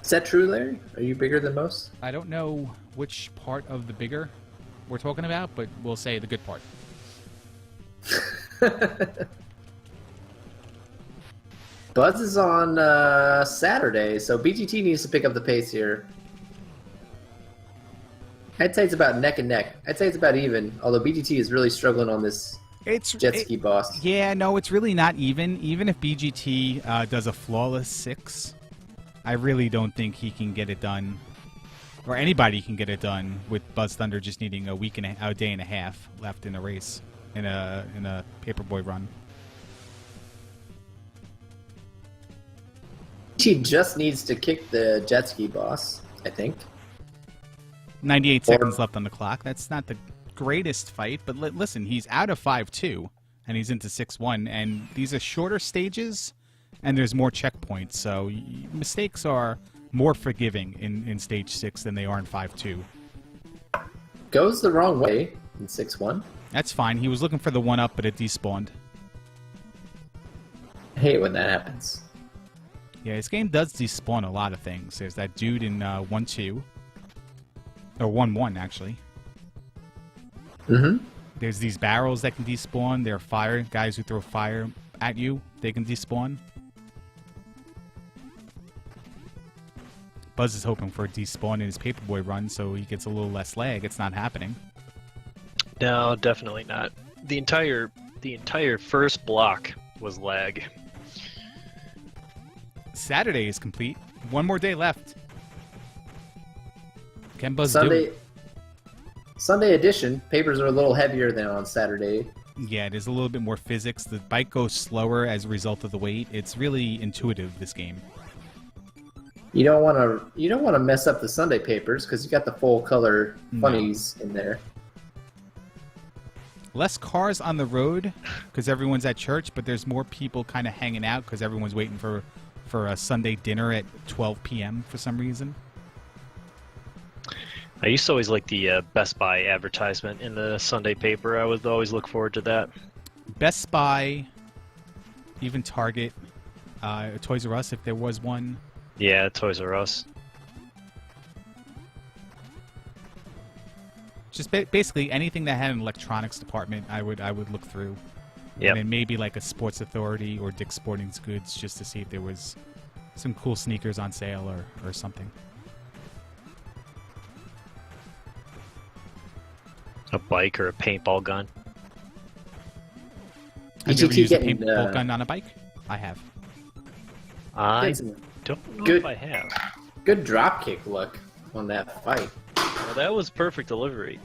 [SPEAKER 2] Is that true, Larry? Are you bigger than most?
[SPEAKER 1] I don't know which part of the bigger we're talking about, but we'll say the good part.
[SPEAKER 2] Buzz is on Saturday, so BGT needs to pick up the pace here. I'd say it's about neck and neck. I'd say it's about even, although BGT is really struggling on this jet ski boss.
[SPEAKER 1] Yeah, no, it's really not even. Even if BGT does a flawless 6, I really don't think he can get it done, or anybody can get it done with BuzzThunder just needing a day and a half left in a race, in a Paperboy run.
[SPEAKER 2] He just needs to kick the jet ski boss, I think.
[SPEAKER 1] 98 seconds left on the clock. That's not the greatest fight, but listen, he's out of 5-2, and he's into 6-1, and these are shorter stages, and there's more checkpoints, so mistakes are more forgiving in stage 6 than they are in 5-2.
[SPEAKER 2] Goes the wrong way in 6-1.
[SPEAKER 1] That's fine. He was looking for the 1-up, but it despawned.
[SPEAKER 2] I hate when that happens.
[SPEAKER 1] Yeah, this game does despawn a lot of things. There's that dude in 1-2. Or 1-1, actually.
[SPEAKER 2] Mm-hmm.
[SPEAKER 1] There's these barrels that can despawn. There are fire guys who throw fire at you. They can despawn. Buzz is hoping for a despawn in his Paperboy run, so he gets a little less lag. It's not happening.
[SPEAKER 3] No, definitely not. The entire first block was lag.
[SPEAKER 1] Saturday is complete. One more day left. Can Buzz do it?
[SPEAKER 2] Sunday edition. Papers are a little heavier than on Saturday.
[SPEAKER 1] Yeah, it is a little bit more physics. The bike goes slower as a result of the weight. It's really intuitive, this game.
[SPEAKER 2] You don't want to mess up the Sunday papers because you got the full color funnies in there.
[SPEAKER 1] Less cars on the road because everyone's at church, but there's more people kind of hanging out because everyone's waiting for a Sunday dinner at 12 p.m. for some reason.
[SPEAKER 3] I used to always like the Best Buy advertisement in the Sunday paper. I would always look forward to that.
[SPEAKER 1] Best Buy, even Target, Toys R Us if there was one.
[SPEAKER 3] Yeah, Toys R Us.
[SPEAKER 1] Just basically anything that had an electronics department, I would look through.
[SPEAKER 3] Yeah.
[SPEAKER 1] And then maybe like a Sports Authority or Dick's Sporting Goods just to see if there was some cool sneakers on sale or something.
[SPEAKER 3] A bike or a paintball gun.
[SPEAKER 1] Have you ever used a paintball gun on a bike? I have.
[SPEAKER 3] I don't know if I have.
[SPEAKER 2] Good dropkick look on that fight.
[SPEAKER 3] Well, that was perfect delivery.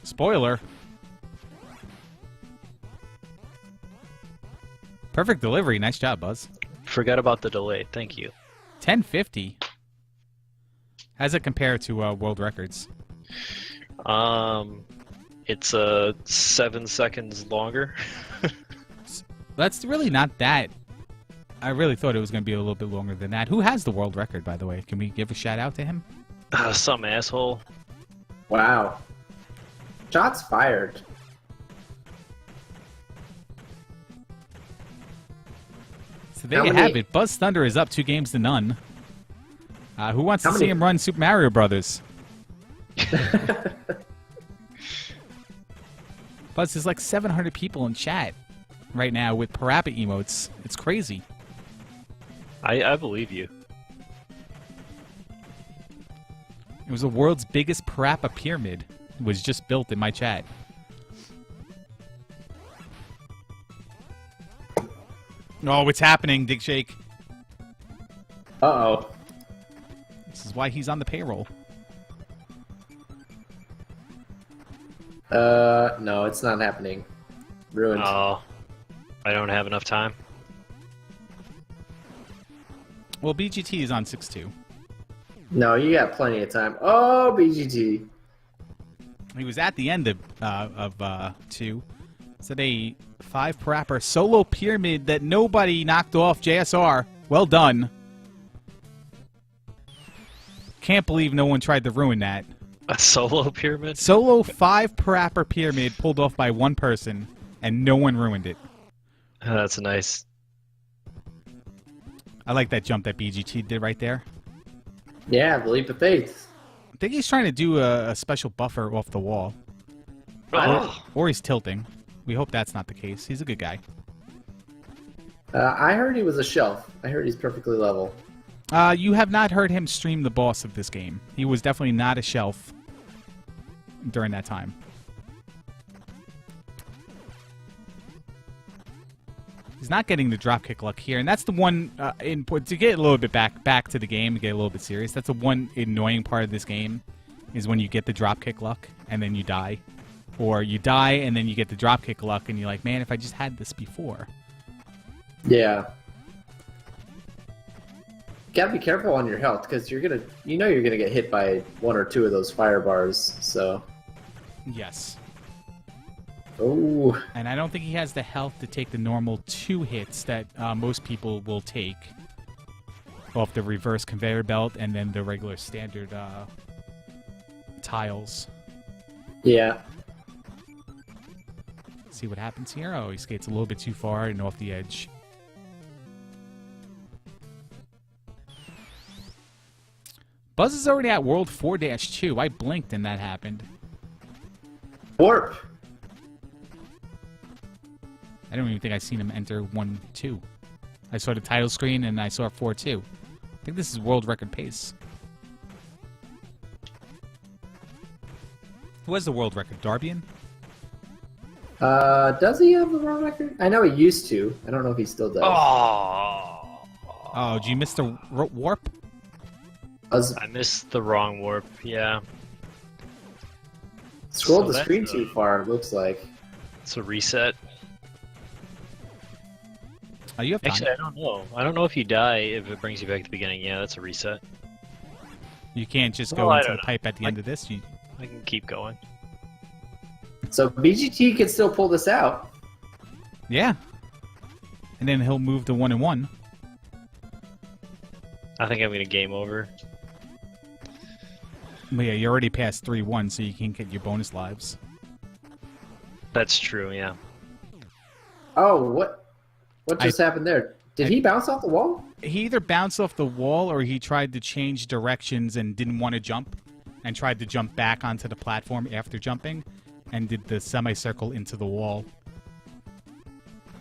[SPEAKER 1] Spoiler. Perfect delivery. Nice job, Buzz.
[SPEAKER 3] Forgot about the delay. Thank you.
[SPEAKER 1] 1050. How does it compare to world records?
[SPEAKER 3] It's 7 seconds longer.
[SPEAKER 1] That's really not that. I really thought it was going to be a little bit longer than that. Who has the world record, by the way? Can we give a shout out to him?
[SPEAKER 3] Some asshole.
[SPEAKER 2] Wow. Shots fired.
[SPEAKER 1] So there you have it. BuzzThunder is up 2 games to none. Who wants to see him run Super Mario Brothers? Buzz, there's like 700 people in chat right now with Parappa emotes. It's crazy.
[SPEAKER 3] I believe you.
[SPEAKER 1] It was the world's biggest Parappa pyramid. It was just built in my chat. Oh, it's happening, Dick Shake.
[SPEAKER 2] Uh-oh.
[SPEAKER 1] This is why he's on the payroll.
[SPEAKER 2] No, it's not happening. Ruined.
[SPEAKER 3] Oh, I don't have enough time.
[SPEAKER 1] Well, BGT is on 6-2.
[SPEAKER 2] No, you got plenty of time. Oh, BGT.
[SPEAKER 1] He was at the end of 2. It's a 5 Parappa solo pyramid that nobody knocked off. JSR, well done. Can't believe no one tried to ruin that.
[SPEAKER 3] A solo pyramid?
[SPEAKER 1] Solo 5 Parappa pyramid pulled off by one person, and no one ruined it.
[SPEAKER 3] That's nice.
[SPEAKER 1] I like that jump that BGT did right there.
[SPEAKER 2] Yeah, the leap of faith.
[SPEAKER 1] I think he's trying to do a special buffer off the wall.
[SPEAKER 3] Oh.
[SPEAKER 1] Or he's tilting. We hope that's not the case. He's a good guy.
[SPEAKER 2] I heard he was a shelf. I heard he's perfectly level.
[SPEAKER 1] You have not heard him stream the boss of this game. He was definitely not a shelf during that time. He's not getting the dropkick luck here, and that's the one input to get a little bit back to the game, get a little bit serious. That's the one annoying part of this game, is when you get the dropkick luck and then you die, or you die and then you get the dropkick luck and you're like, man, if I just had this before.
[SPEAKER 2] Yeah. Gotta be careful on your health because you're gonna get hit by one or two of those fire bars. So.
[SPEAKER 1] Yes.
[SPEAKER 2] Oh.
[SPEAKER 1] And I don't think he has the health to take the normal 2 hits that most people will take off the reverse conveyor belt and then the regular standard tiles.
[SPEAKER 2] Yeah.
[SPEAKER 1] See what happens here. Oh, he skates a little bit too far and off the edge. Buzz is already at World 4-2. I blinked and that happened.
[SPEAKER 2] Warp.
[SPEAKER 1] I don't even think I've seen him enter 1-2. I saw the title screen and I saw 4-2. I think this is world record pace. Who has the world record? Darbian?
[SPEAKER 2] Does he have the world record? I know he used to. I don't know if he still does.
[SPEAKER 1] Oh, did you miss the warp?
[SPEAKER 3] I missed the wrong warp, yeah.
[SPEAKER 2] Scrolled
[SPEAKER 3] So
[SPEAKER 2] the screen
[SPEAKER 3] that's
[SPEAKER 2] too far, it looks like.
[SPEAKER 3] It's a reset.
[SPEAKER 1] Oh, you have time.
[SPEAKER 3] Actually, I don't know. I don't know if you die, if it brings you back to the beginning. Yeah, that's a reset.
[SPEAKER 1] You can't just
[SPEAKER 3] Well,
[SPEAKER 1] go
[SPEAKER 3] I
[SPEAKER 1] into
[SPEAKER 3] don't
[SPEAKER 1] the
[SPEAKER 3] know.
[SPEAKER 1] pipe at the end of this.
[SPEAKER 3] I can keep going.
[SPEAKER 2] So BGT can still pull this out.
[SPEAKER 1] Yeah. And then he'll move to 1-1.
[SPEAKER 3] I think I'm going to game over.
[SPEAKER 1] But yeah, you already passed 3-1, so you can't get your bonus lives.
[SPEAKER 3] That's true, yeah.
[SPEAKER 2] Oh, what just happened there? Did he bounce off the wall?
[SPEAKER 1] He either bounced off the wall or he tried to change directions and didn't want to jump and tried to jump back onto the platform after jumping and did the semicircle into the wall.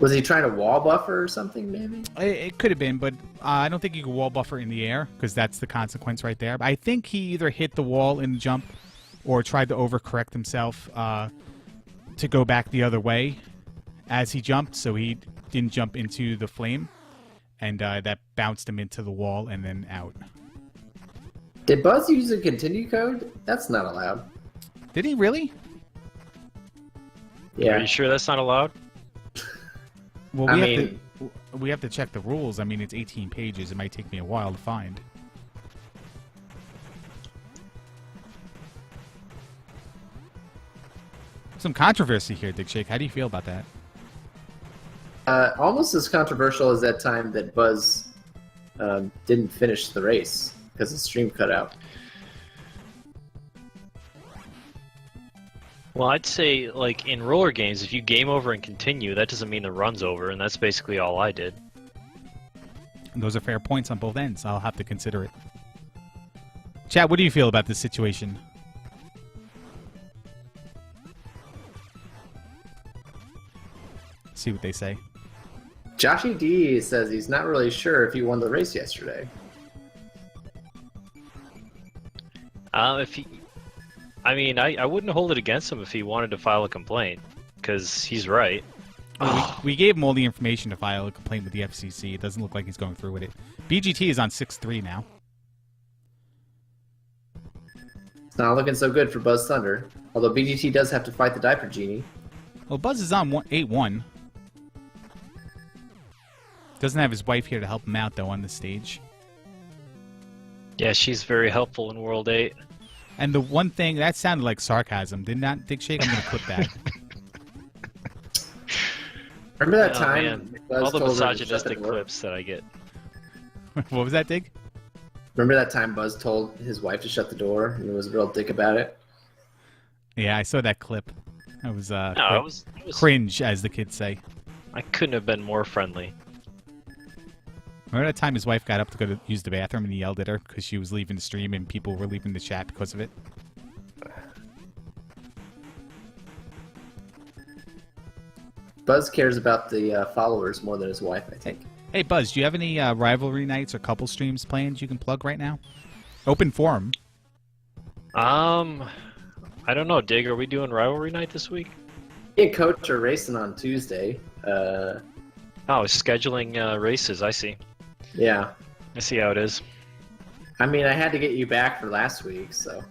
[SPEAKER 2] Was he trying to wall buffer or something, maybe?
[SPEAKER 1] It could have been, but I don't think you can wall buffer in the air because that's the consequence right there. I think he either hit the wall in the jump or tried to overcorrect himself to go back the other way as he jumped, so he didn't jump into the flame, and that bounced him into the wall and then out.
[SPEAKER 2] Did Buzz use a continue code? That's not allowed.
[SPEAKER 1] Did he really?
[SPEAKER 2] Yeah.
[SPEAKER 3] Are you sure that's not allowed?
[SPEAKER 1] Well,
[SPEAKER 2] I
[SPEAKER 1] we have to check the rules. I mean, it's 18 pages. It might take me a while to find. Some controversy here, Dick Shake. How do you feel about that?
[SPEAKER 2] Almost as controversial as that time that Buzz didn't finish the race because the stream cut out.
[SPEAKER 3] Well, I'd say, like, in roller games, if you game over and continue, that doesn't mean the run's over, and that's basically all I did.
[SPEAKER 1] Those are fair points on both ends. I'll have to consider it. Chat, what do you feel about this situation? See what they say.
[SPEAKER 2] Joshy D says he's not really sure if he won the race yesterday.
[SPEAKER 3] I wouldn't hold it against him if he wanted to file a complaint, because he's right.
[SPEAKER 1] Well, we gave him all the information to file a complaint with the FCC. It doesn't look like he's going through with it. BGT is on 6-3 now.
[SPEAKER 2] It's not looking so good for BuzzThunder, although BGT does have to fight the Diaper Genie.
[SPEAKER 1] Well, Buzz is on 8-1. Doesn't have his wife here to help him out, though, on the stage.
[SPEAKER 3] Yeah, she's very helpful in World 8.
[SPEAKER 1] And the one thing, that sounded like sarcasm. Did not, Dick Shake? I'm going to clip that.
[SPEAKER 2] Remember that
[SPEAKER 3] Oh,
[SPEAKER 2] time
[SPEAKER 3] man.
[SPEAKER 2] Buzz
[SPEAKER 3] All the
[SPEAKER 2] told her to shut the
[SPEAKER 3] misogynistic
[SPEAKER 2] door?
[SPEAKER 3] clips that I get.
[SPEAKER 1] What was that, Dig?
[SPEAKER 2] Remember that time Buzz told his wife to shut the door and he was a real dick about it?
[SPEAKER 1] Yeah, I saw that clip. That was,
[SPEAKER 3] No, it was
[SPEAKER 1] cringe, as the kids say.
[SPEAKER 3] I couldn't have been more friendly.
[SPEAKER 1] Remember that time his wife got up to go to use the bathroom and he yelled at her because she was leaving the stream and people were leaving the chat because of it?
[SPEAKER 2] Buzz cares about the followers more than his wife, I think.
[SPEAKER 1] Hey, Buzz, do you have any rivalry nights or couple streams planned you can plug right now? Open forum.
[SPEAKER 3] I don't know, Dig. Are we doing rivalry night this week?
[SPEAKER 2] Me and Coach are racing on Tuesday.
[SPEAKER 3] Oh, scheduling races. I see.
[SPEAKER 2] Yeah.
[SPEAKER 3] I see how it is.
[SPEAKER 2] I mean, I had to get you back for last week, so.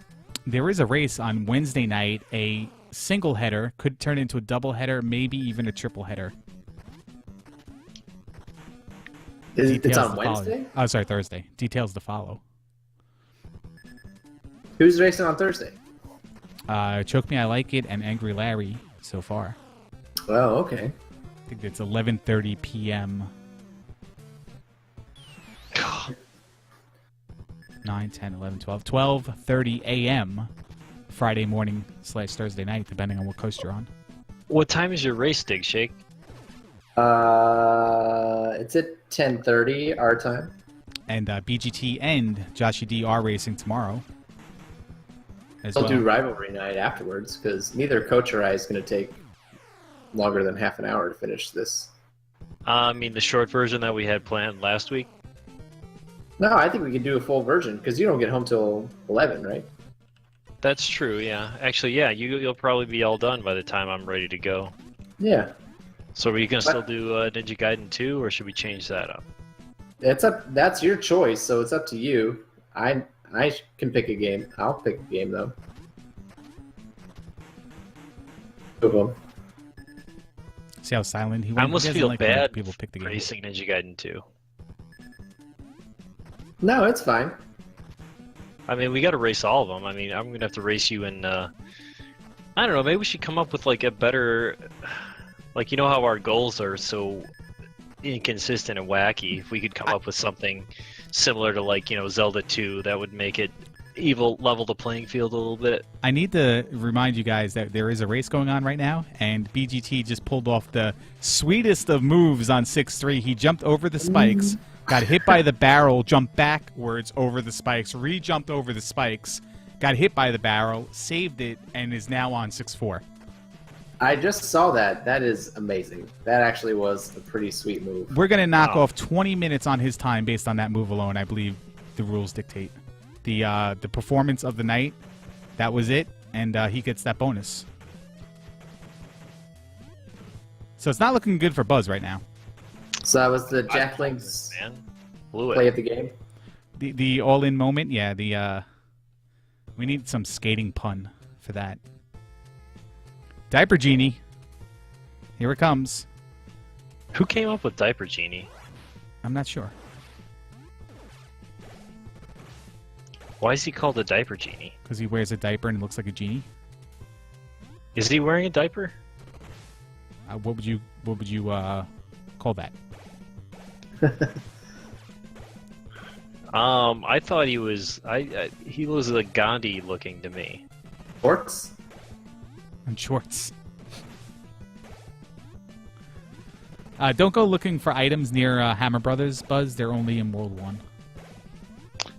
[SPEAKER 1] There is a race on Wednesday night. A single header could turn into a double header, maybe even a triple header.
[SPEAKER 2] It's
[SPEAKER 1] Details
[SPEAKER 2] on
[SPEAKER 1] to
[SPEAKER 2] Wednesday?
[SPEAKER 1] follow. Oh, sorry, Thursday. Details to follow.
[SPEAKER 2] Who's racing on Thursday?
[SPEAKER 1] Choke Me, I Like It, and Angry Larry so far.
[SPEAKER 2] Oh, okay.
[SPEAKER 1] I think it's 11:30 p.m. 9, 10, 11, 12. 12:30 a.m. Friday morning / Thursday night, depending on what coast you're on.
[SPEAKER 3] What time is your race, Dig Shake?
[SPEAKER 2] It's at 10:30 our time.
[SPEAKER 1] And BGT and Joshy D are racing tomorrow. As
[SPEAKER 2] I'll
[SPEAKER 1] well.
[SPEAKER 2] do rivalry night afterwards because neither Coach or I is going to take longer than half an hour to finish this.
[SPEAKER 3] I mean, the short version that we had planned last week.
[SPEAKER 2] No, I think we can do a full version because you don't get home till 11, right?
[SPEAKER 3] That's true, yeah. Actually, yeah, you'll probably be all done by the time I'm ready to go.
[SPEAKER 2] Yeah.
[SPEAKER 3] So are you going to still do Ninja Gaiden 2, or should we change that up?
[SPEAKER 2] It's up. That's your choice, so it's up to you. I can pick a game. I'll pick a game though. Boom.
[SPEAKER 1] See how silent he went?
[SPEAKER 3] I almost
[SPEAKER 1] He doesn't
[SPEAKER 3] feel
[SPEAKER 1] like when
[SPEAKER 3] bad
[SPEAKER 1] people pick the game.
[SPEAKER 3] racing Ninja Gaiden 2.
[SPEAKER 2] No, it's fine.
[SPEAKER 3] I mean, we got to race all of them. I mean, I'm going to have to race you in, I don't know, maybe we should come up with like a better, like, you know how our goals are so inconsistent and wacky. If we could come up with something similar to, like, you know, Zelda 2, that would make it level the playing field a little bit.
[SPEAKER 1] I need to remind you guys that there is a race going on right now, and BGT just pulled off the sweetest of moves on 6-3. He jumped over the spikes, got hit by the barrel, jumped backwards over the spikes, re-jumped over the spikes, got hit by the barrel, saved it, and is now on 6-4.
[SPEAKER 2] I just saw that. That is amazing. That actually was a pretty sweet move.
[SPEAKER 1] We're going to knock off 20 minutes on his time based on that move alone. I believe the rules dictate. The performance of the night, that was it, and he gets that bonus. So it's not looking good for Buzz right now.
[SPEAKER 2] So that was the Jack Link's
[SPEAKER 3] Man, blew
[SPEAKER 2] play
[SPEAKER 3] it.
[SPEAKER 2] of the game.
[SPEAKER 1] The all-in moment, yeah. We need some skating pun for that. Diaper Genie. Here it comes.
[SPEAKER 3] Who came up with Diaper Genie?
[SPEAKER 1] I'm not sure.
[SPEAKER 3] Why is he called a Diaper Genie?
[SPEAKER 1] Because he wears a diaper and it looks like a genie.
[SPEAKER 3] Is he wearing a diaper?
[SPEAKER 1] What would you call that?
[SPEAKER 3] I thought he was. He was a Gandhi looking to me.
[SPEAKER 2] Sports?
[SPEAKER 1] On shorts. Don't go looking for items near Hammer Brothers, Buzz. They're only in World 1.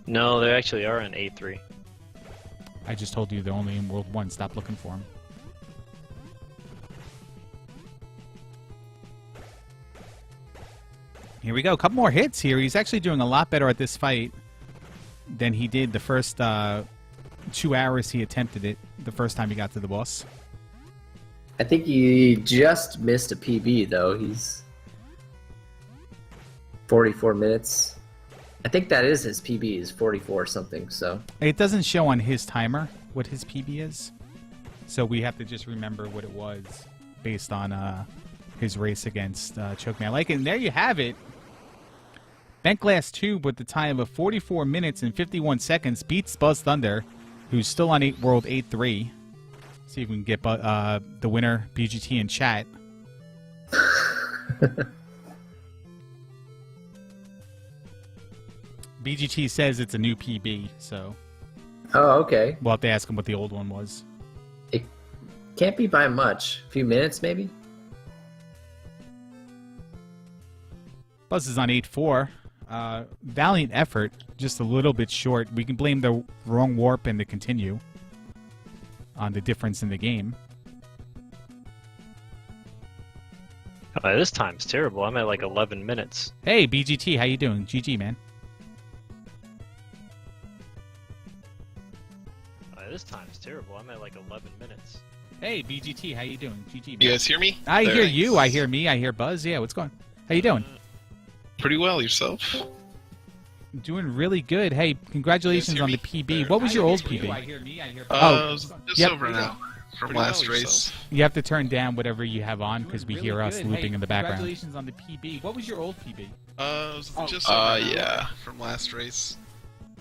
[SPEAKER 3] No, they actually are in A3.
[SPEAKER 1] I just told you they're only in World 1. Stop looking for them. Here we go. A couple more hits here. He's actually doing a lot better at this fight than he did the first 2 hours he attempted it, the first time he got to the boss.
[SPEAKER 2] I think he just missed a PB, though. He's 44 minutes. I think that is his PB, is 44 something, so.
[SPEAKER 1] It doesn't show on his timer what his PB is, so we have to just remember what it was based on his race against Choke Me I Like It. And there you have it. Bentglasstube with the time of 44 minutes and 51 seconds beats BuzzThunder, who's still on World 8-3. See if we can get the winner, BGT, in chat. BGT says it's a new PB, so
[SPEAKER 2] Oh, okay.
[SPEAKER 1] we'll have to ask him what the old one was.
[SPEAKER 2] It can't be by much. A few minutes, maybe?
[SPEAKER 1] Buzz is on 8-4. Valiant effort, just a little bit short. We can blame the wrong warp and the continue on the difference in the game.
[SPEAKER 3] This time's terrible. I'm at like 11 minutes.
[SPEAKER 1] Hey, BGT, how you doing? GG, man.
[SPEAKER 3] This time's terrible. I'm at like 11 minutes.
[SPEAKER 1] Hey, BGT, how you doing? GG, man.
[SPEAKER 4] You guys hear me?
[SPEAKER 1] I
[SPEAKER 4] There.
[SPEAKER 1] hear you. I hear me. I hear Buzz. Yeah, what's going on? How you doing?
[SPEAKER 4] Pretty well, yourself?
[SPEAKER 1] Doing really good. Hey, congratulations
[SPEAKER 4] hear
[SPEAKER 1] on the
[SPEAKER 4] me?
[SPEAKER 1] PB.
[SPEAKER 4] There.
[SPEAKER 1] What was your old PB?
[SPEAKER 4] it was just
[SPEAKER 1] Yep.
[SPEAKER 4] over an hour from last race.
[SPEAKER 1] You have to turn down whatever you have on because we hear us looping in the background.
[SPEAKER 5] Congratulations on the PB. What was your old PB?
[SPEAKER 4] It was just over an hour from last race.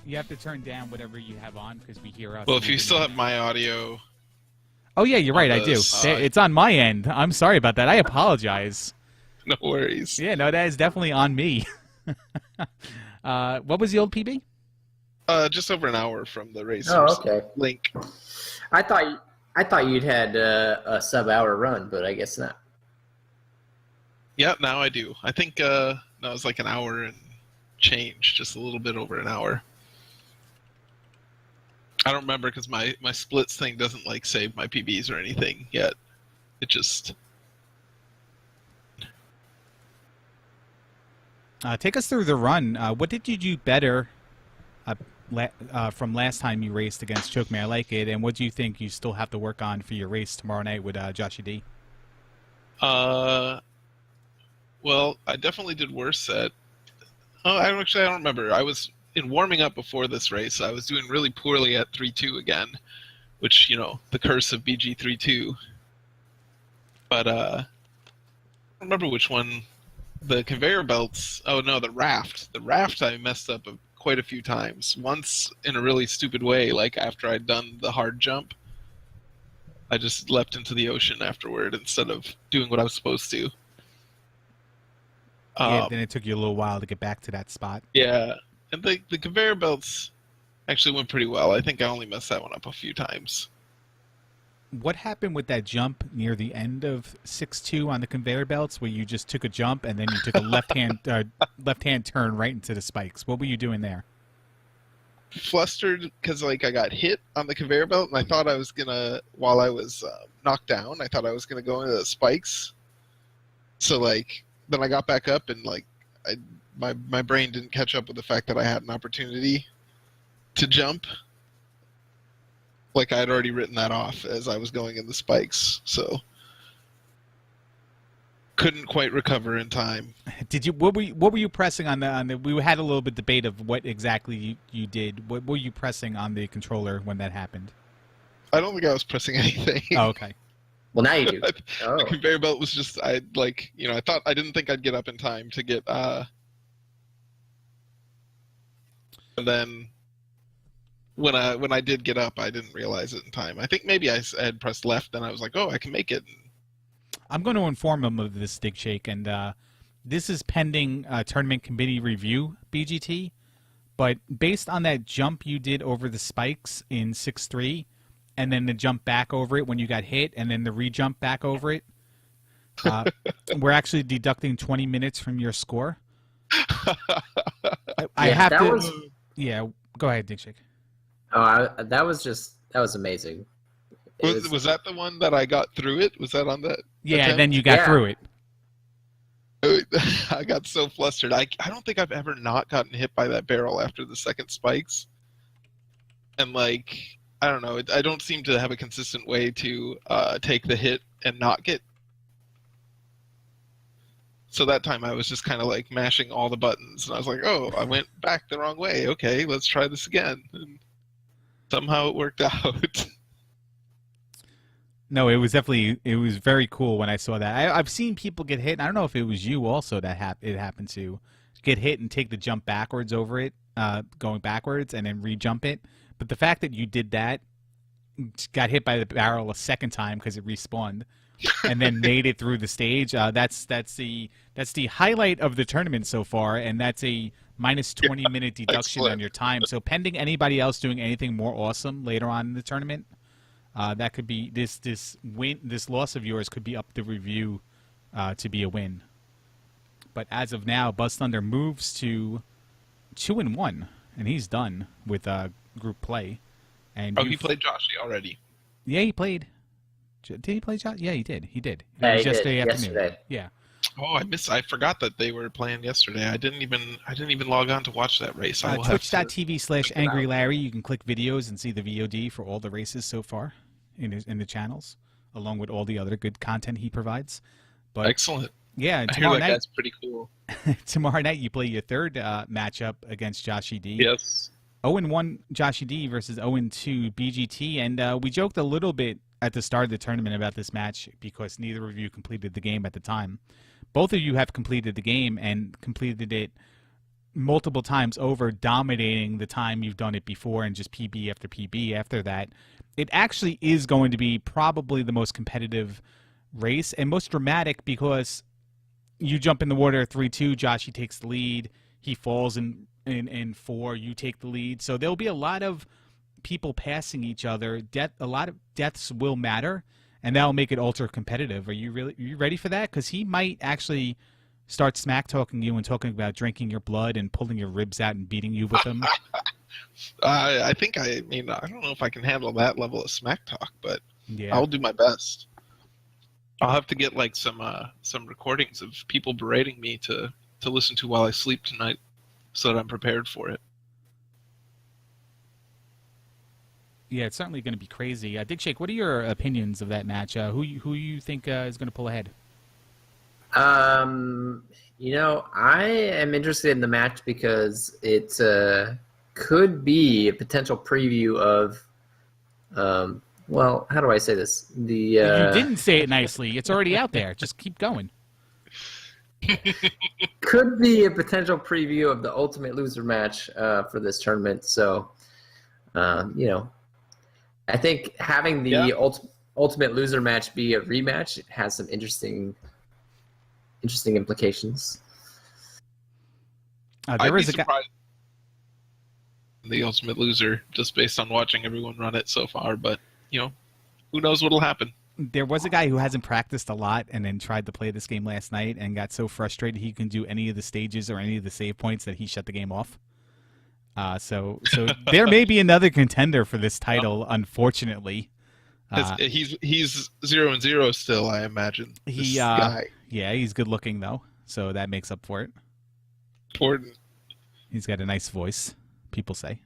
[SPEAKER 1] You have to turn down whatever you have on because we hear us.
[SPEAKER 4] Well, if you
[SPEAKER 1] looping
[SPEAKER 4] still
[SPEAKER 1] in
[SPEAKER 4] have my audio,
[SPEAKER 1] Oh, yeah, you're right.
[SPEAKER 4] on
[SPEAKER 1] I do.
[SPEAKER 4] the side.
[SPEAKER 1] It's on my end. I'm sorry about that. I apologize.
[SPEAKER 4] no worries.
[SPEAKER 1] Yeah, no, that is definitely on me. What was the old PB?
[SPEAKER 4] Just over an hour from the race.
[SPEAKER 2] Oh, okay.
[SPEAKER 4] Link.
[SPEAKER 2] I thought you'd had a sub-hour run, but I guess not.
[SPEAKER 4] Yeah, now I do. I think now it's like an hour and change, just a little bit over an hour. I don't remember because my splits thing doesn't like save my PBs or anything yet. It just
[SPEAKER 1] Take us through the run. What did you do better from last time you raced against Choke Me? I like it. And what do you think you still have to work on for your race tomorrow night with Joshy D?
[SPEAKER 4] well, I definitely did worse at. Oh, I don't remember. I was in warming up before this race. I was doing really poorly at 3-2 again, which the curse of BG 3-2. But I don't remember which one. The conveyor belts. Oh no, the raft. The raft I messed up quite a few times. Once in a really stupid way, like after I'd done the hard jump, I just leapt into the ocean afterward instead of doing what I was supposed to.
[SPEAKER 1] Yeah, then it took you a little while to get back to that spot.
[SPEAKER 4] Yeah, and the conveyor belts actually went pretty well. I think I only messed that one up a few times.
[SPEAKER 1] What happened with that jump near the end of 6-2 on the conveyor belts where you just took a jump and then you took a left-hand turn right into the spikes? What were you doing there?
[SPEAKER 4] Flustered because I got hit on the conveyor belt and I thought I was gonna, while I was knocked down, I thought I was gonna go into the spikes. So then I got back up and my brain didn't catch up with the fact that I had an opportunity to jump. I had already written that off as I was going in the spikes, so couldn't quite recover in time.
[SPEAKER 1] Did you? What were you pressing on the? We had a little bit of debate of what exactly you did. What were you pressing on the controller when that happened?
[SPEAKER 4] I don't think I was pressing anything.
[SPEAKER 1] Oh, okay.
[SPEAKER 2] Well, now you do. Oh.
[SPEAKER 4] The conveyor belt was just I didn't think I'd get up in time to get and then when I did get up, I didn't realize it in time. I think maybe I had pressed left, and I was like, "Oh, I can make it."
[SPEAKER 1] I'm going to inform them of this, Dig Shake, and this is pending tournament committee review, BGT. But based on that jump you did over the spikes in 6-3, and then the jump back over it when you got hit, and then the re-jump back over it, we're actually deducting 20 minutes from your score. I have to. Yeah, go ahead, Dig Shake.
[SPEAKER 2] Oh, that was amazing.
[SPEAKER 4] Was that the one that I got through it? Was that on that?
[SPEAKER 1] Yeah,
[SPEAKER 4] attempt?
[SPEAKER 1] and then you got through it.
[SPEAKER 4] I got so flustered. I don't think I've ever not gotten hit by that barrel after the second spikes. And I don't know. I don't seem to have a consistent way to take the hit and not get. So that time I was just kind of mashing all the buttons, and I was like, "Oh, I went back the wrong way. Okay, let's try this again." And somehow it worked out.
[SPEAKER 1] No, it was very cool when I saw that. I've seen people get hit. And I don't know if it was you also that it happened to get hit and take the jump backwards over it, going backwards and then re-jump it. But the fact that you did that, got hit by the barrel a second time because it respawned, and then made it through the stage. That's the highlight of the tournament so far, and that's a minus 20-minute deduction on your time. So pending anybody else doing anything more awesome later on in the tournament. That could be this loss of yours could be up the review to be a win. But as of now, BuzzThunder moves to 2-1, and he's done with group play. And
[SPEAKER 4] he played Joshy already.
[SPEAKER 1] Yeah, he played. Did he play Josh? Yeah, he did. He did.
[SPEAKER 2] Yeah,
[SPEAKER 1] It was
[SPEAKER 2] he did.
[SPEAKER 1] yesterday afternoon.
[SPEAKER 2] Yesterday.
[SPEAKER 1] Yeah.
[SPEAKER 4] Oh, I forgot that they were playing yesterday. I didn't even log on to watch that race. I will have to check it
[SPEAKER 1] Twitch.tv/Angry
[SPEAKER 4] out.
[SPEAKER 1] Larry. You can click videos and see the VOD for all the races so far in the channels, along with all the other good content he provides. But
[SPEAKER 4] Excellent.
[SPEAKER 1] yeah,
[SPEAKER 4] I hear
[SPEAKER 1] tomorrow
[SPEAKER 4] that
[SPEAKER 1] night.
[SPEAKER 4] guy's pretty cool.
[SPEAKER 1] Tomorrow night you play your third matchup against Joshy D.
[SPEAKER 4] Yes.
[SPEAKER 1] 0-1 Joshy D versus 0-2 BGT, and we joked a little bit at the start of the tournament about this match because neither of you completed the game at the time. Both of you have completed the game and completed it multiple times over, dominating the time you've done it before and just PB after PB after that. It actually is going to be probably the most competitive race and most dramatic because you jump in the water 3-2, Joshy takes the lead, he falls in 4, you take the lead. So there'll be a lot of people passing each other. A lot of deaths will matter, and that'll make it ultra competitive. Are you ready for that? Because he might actually start smack talking you and talking about drinking your blood and pulling your ribs out and beating you with them.
[SPEAKER 4] I mean, I don't know if I can handle that level of smack talk, but
[SPEAKER 1] Yeah.
[SPEAKER 4] I'll do my best. I'll have to get like some recordings of people berating me to listen to while I sleep tonight, so that I'm prepared for it.
[SPEAKER 1] Yeah, it's certainly going to be crazy. Dick Shake, what are your opinions of that match? Who you think is going to pull ahead?
[SPEAKER 2] You know, I am interested in the match because it could be a potential preview of, well, how do I say this?
[SPEAKER 1] You didn't say it nicely. It's already out there. Just keep going.
[SPEAKER 2] Could be a potential preview of the Ultimate Loser match for this tournament. So, you know, I think having the Ultimate Loser match be a rematch has some interesting implications.
[SPEAKER 1] There is a guy.
[SPEAKER 4] The Ultimate Loser, just based on watching everyone run it so far, but you know, who knows what'll happen.
[SPEAKER 1] There was a guy who hasn't practiced a lot and then tried to play this game last night and got so frustrated he couldn't do any of the stages or any of the save points that he shut the game off. So there may be another contender for this title, unfortunately.
[SPEAKER 4] He's 0-0 still, I imagine. This guy.
[SPEAKER 1] Yeah, he's good looking though, so that makes up for it.
[SPEAKER 4] Important.
[SPEAKER 1] He's got a nice voice, people say.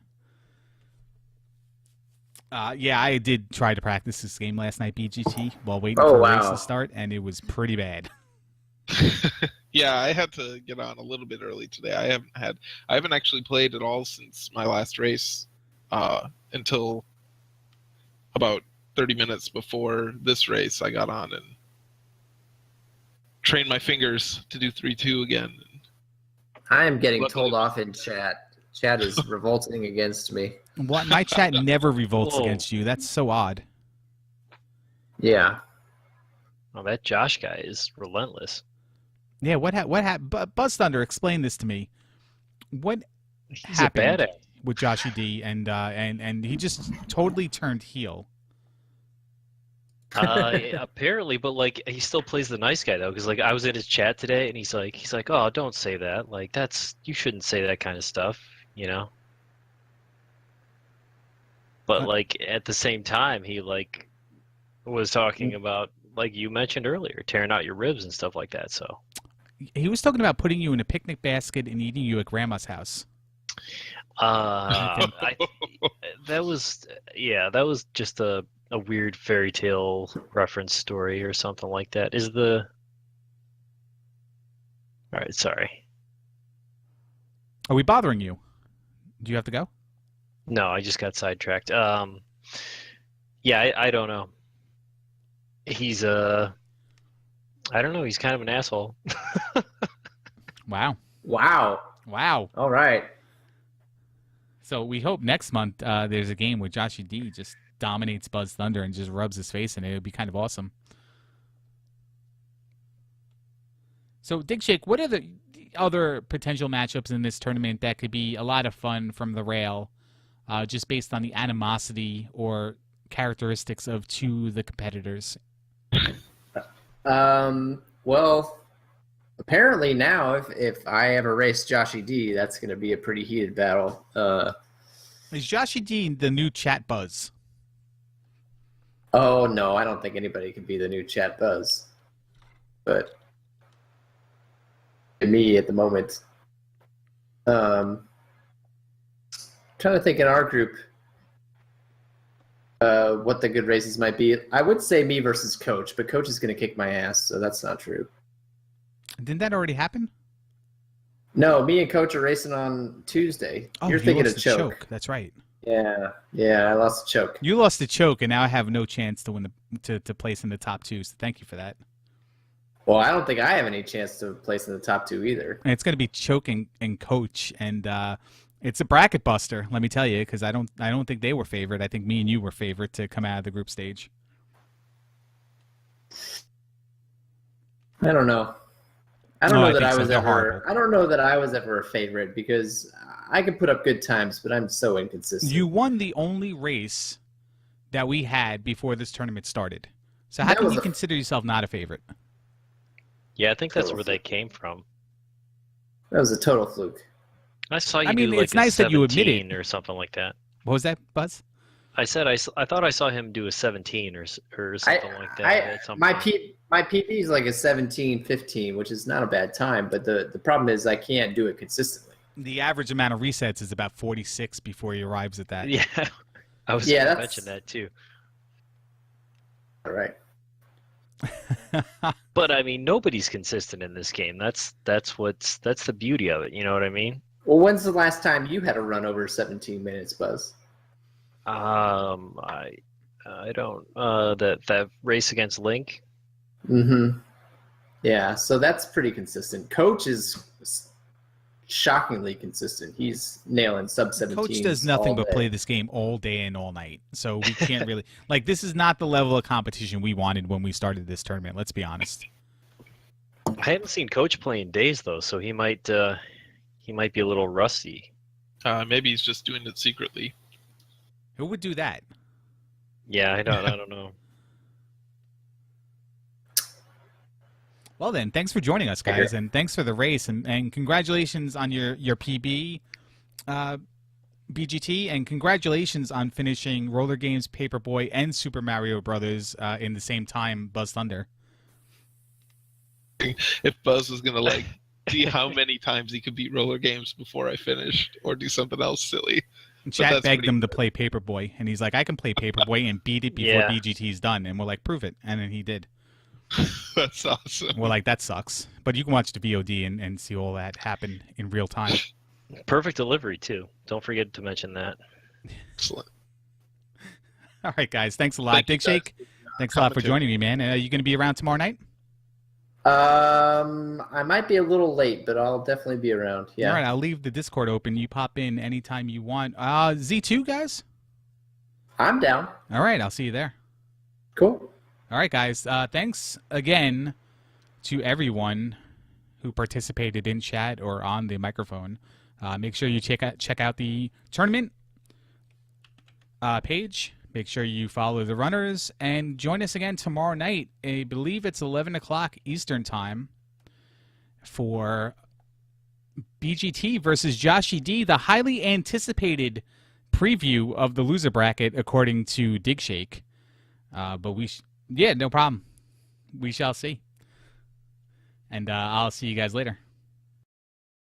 [SPEAKER 1] Yeah, I did try to practice this game last night, BGT, while waiting for a race to start, and it was pretty bad.
[SPEAKER 4] Yeah, I had to get on a little bit early today. I haven't actually played at all since my last race, until about 30 minutes before this race. I got on and trained my fingers to do 3-2 again.
[SPEAKER 2] I am getting told off in chat. Chat is revolting against me.
[SPEAKER 1] What? My chat never revolts against you. That's so odd.
[SPEAKER 2] Yeah.
[SPEAKER 3] Well, that Josh guy is relentless.
[SPEAKER 1] Yeah, what happened? BuzzThunder, explain this to me. What
[SPEAKER 3] He's
[SPEAKER 1] happened
[SPEAKER 3] a badass.
[SPEAKER 1] with Joshy D and he just totally turned heel?
[SPEAKER 3] Apparently, but like he still plays the nice guy though, because like I was in his chat today, and he's like, oh, don't say that. Like you shouldn't say that kind of stuff, you know. But like at the same time, he like was talking about, like you mentioned earlier, tearing out your ribs and stuff like that. So
[SPEAKER 1] he was talking about putting you in a picnic basket and eating you at grandma's house.
[SPEAKER 3] that was just a weird fairy tale reference story or something like that. All right, sorry.
[SPEAKER 1] Are we bothering you? Do you have to go?
[SPEAKER 3] No, I just got sidetracked. Yeah, I don't know. He's I don't know. He's kind of an asshole.
[SPEAKER 1] Wow.
[SPEAKER 2] All right.
[SPEAKER 1] So we hope next month there's a game where Joshy D just dominates BuzzThunder and just rubs his face in it. It would be kind of awesome. So, Dick Shake, what are the other potential matchups in this tournament that could be a lot of fun from the rail, just based on the animosity or characteristics of the competitors?
[SPEAKER 2] Well, apparently now, if I ever race Joshy D, that's going to be a pretty heated battle.
[SPEAKER 1] Is Joshy D the new chat buzz?
[SPEAKER 2] Oh no, I don't think anybody can be the new chat buzz. But me at the moment. Trying to think in our group what the good races might be. I would say me versus Coach, but Coach is going to kick my ass, so that's not true.
[SPEAKER 1] Didn't that already happen?
[SPEAKER 2] No, me and Coach are racing on Tuesday.
[SPEAKER 1] Oh,
[SPEAKER 2] You're
[SPEAKER 1] you
[SPEAKER 2] thinking
[SPEAKER 1] lost
[SPEAKER 2] of
[SPEAKER 1] the
[SPEAKER 2] choke.
[SPEAKER 1] That's right.
[SPEAKER 2] Yeah, I lost the choke.
[SPEAKER 1] You lost the choke, and now I have no chance to win to place in the top 2. So thank you for that.
[SPEAKER 2] Well, I don't think I have any chance to place in the top 2 either.
[SPEAKER 1] And it's going to be choke and Coach, and it's a bracket buster. Let me tell you, because I don't think they were favored. I think me and you were favored to come out of the group stage.
[SPEAKER 2] I don't know. I don't know that I was
[SPEAKER 1] They're
[SPEAKER 2] ever.
[SPEAKER 1] horrible.
[SPEAKER 2] I don't know that I was ever a favorite because I can put up good times, but I'm so inconsistent.
[SPEAKER 1] You won the only race that we had before this tournament started. So how
[SPEAKER 2] That
[SPEAKER 1] can
[SPEAKER 2] was
[SPEAKER 1] you
[SPEAKER 2] a-
[SPEAKER 1] consider yourself not a favorite?
[SPEAKER 3] Yeah, I think that's
[SPEAKER 2] Total
[SPEAKER 3] where they
[SPEAKER 2] fluke.
[SPEAKER 3] came from.
[SPEAKER 2] That was a total fluke.
[SPEAKER 3] I saw you
[SPEAKER 1] I mean,
[SPEAKER 3] do like
[SPEAKER 1] it's nice that you admit it.
[SPEAKER 3] 17 or something like that.
[SPEAKER 1] What was that, Buzz?
[SPEAKER 3] I said I thought I saw him do a 17 or something like that at some
[SPEAKER 2] my
[SPEAKER 3] point.
[SPEAKER 2] my PB is like a 17-15, which is not a bad time, but the problem is I can't do it consistently.
[SPEAKER 1] The average amount of resets is about 46 before he arrives at that.
[SPEAKER 3] Yeah, I was
[SPEAKER 2] Yeah,
[SPEAKER 3] going to
[SPEAKER 2] that's-
[SPEAKER 3] mention that too.
[SPEAKER 2] All right.
[SPEAKER 3] But I mean, nobody's consistent in this game. That's the beauty of it. You know what I mean?
[SPEAKER 2] Well, when's the last time you had a run over 17 minutes, Buzz?
[SPEAKER 3] I don't. That race against Link.
[SPEAKER 2] Mm-hmm. Yeah, so that's pretty consistent. Coach is shockingly consistent. He's nailing sub-17.
[SPEAKER 1] Coach does nothing but play this game all day and all night. So we can't really like this is not the level of competition we wanted when we started this tournament. Let's be honest.
[SPEAKER 3] I haven't seen Coach play in days though, so he might be a little rusty.
[SPEAKER 4] Maybe he's just doing it secretly.
[SPEAKER 1] Who would do that?
[SPEAKER 3] Yeah, I don't know.
[SPEAKER 1] Well then, thanks for joining us, guys, and thanks for the race, and congratulations on your PB, BGT, and congratulations on finishing Roller Games, Paperboy, and Super Mario Brothers in the same time, BuzzThunder.
[SPEAKER 4] If Buzz was gonna like see how many times he could beat Roller Games before I finished, or do something else silly.
[SPEAKER 1] Chat
[SPEAKER 4] that's
[SPEAKER 1] begged
[SPEAKER 4] pretty
[SPEAKER 1] him to play Paperboy, and he's like, I can play Paperboy and beat it before
[SPEAKER 3] Yeah.
[SPEAKER 1] BGT's done, and we're like, prove it, and then he did.
[SPEAKER 4] That's awesome.
[SPEAKER 1] We're like, that sucks, but you can watch the VOD and see all that happen in real time.
[SPEAKER 3] Perfect delivery too. Don't forget to mention that.
[SPEAKER 4] Excellent.
[SPEAKER 1] All right, guys, thanks a lot.
[SPEAKER 4] Thank you,
[SPEAKER 1] Big
[SPEAKER 4] guys.
[SPEAKER 1] Shake, thanks a lot for
[SPEAKER 4] Commentary.
[SPEAKER 1] joining me, man. Are you going to be around tomorrow night?
[SPEAKER 2] I might be a little late, but I'll definitely be around. Yeah.
[SPEAKER 1] All right, I'll leave the Discord open. You pop in anytime you want. Z2, guys?
[SPEAKER 2] I'm down.
[SPEAKER 1] All right, I'll see you there.
[SPEAKER 2] Cool.
[SPEAKER 1] All right, guys. Thanks again to everyone who participated in chat or on the microphone. Make sure you check out the tournament page. Make sure you follow the runners and join us again tomorrow night. I believe it's 11 o'clock Eastern time for BGT versus Joshy D, the highly anticipated preview of the loser bracket according to Digshake. But yeah, no problem. We shall see. And I'll see you guys later.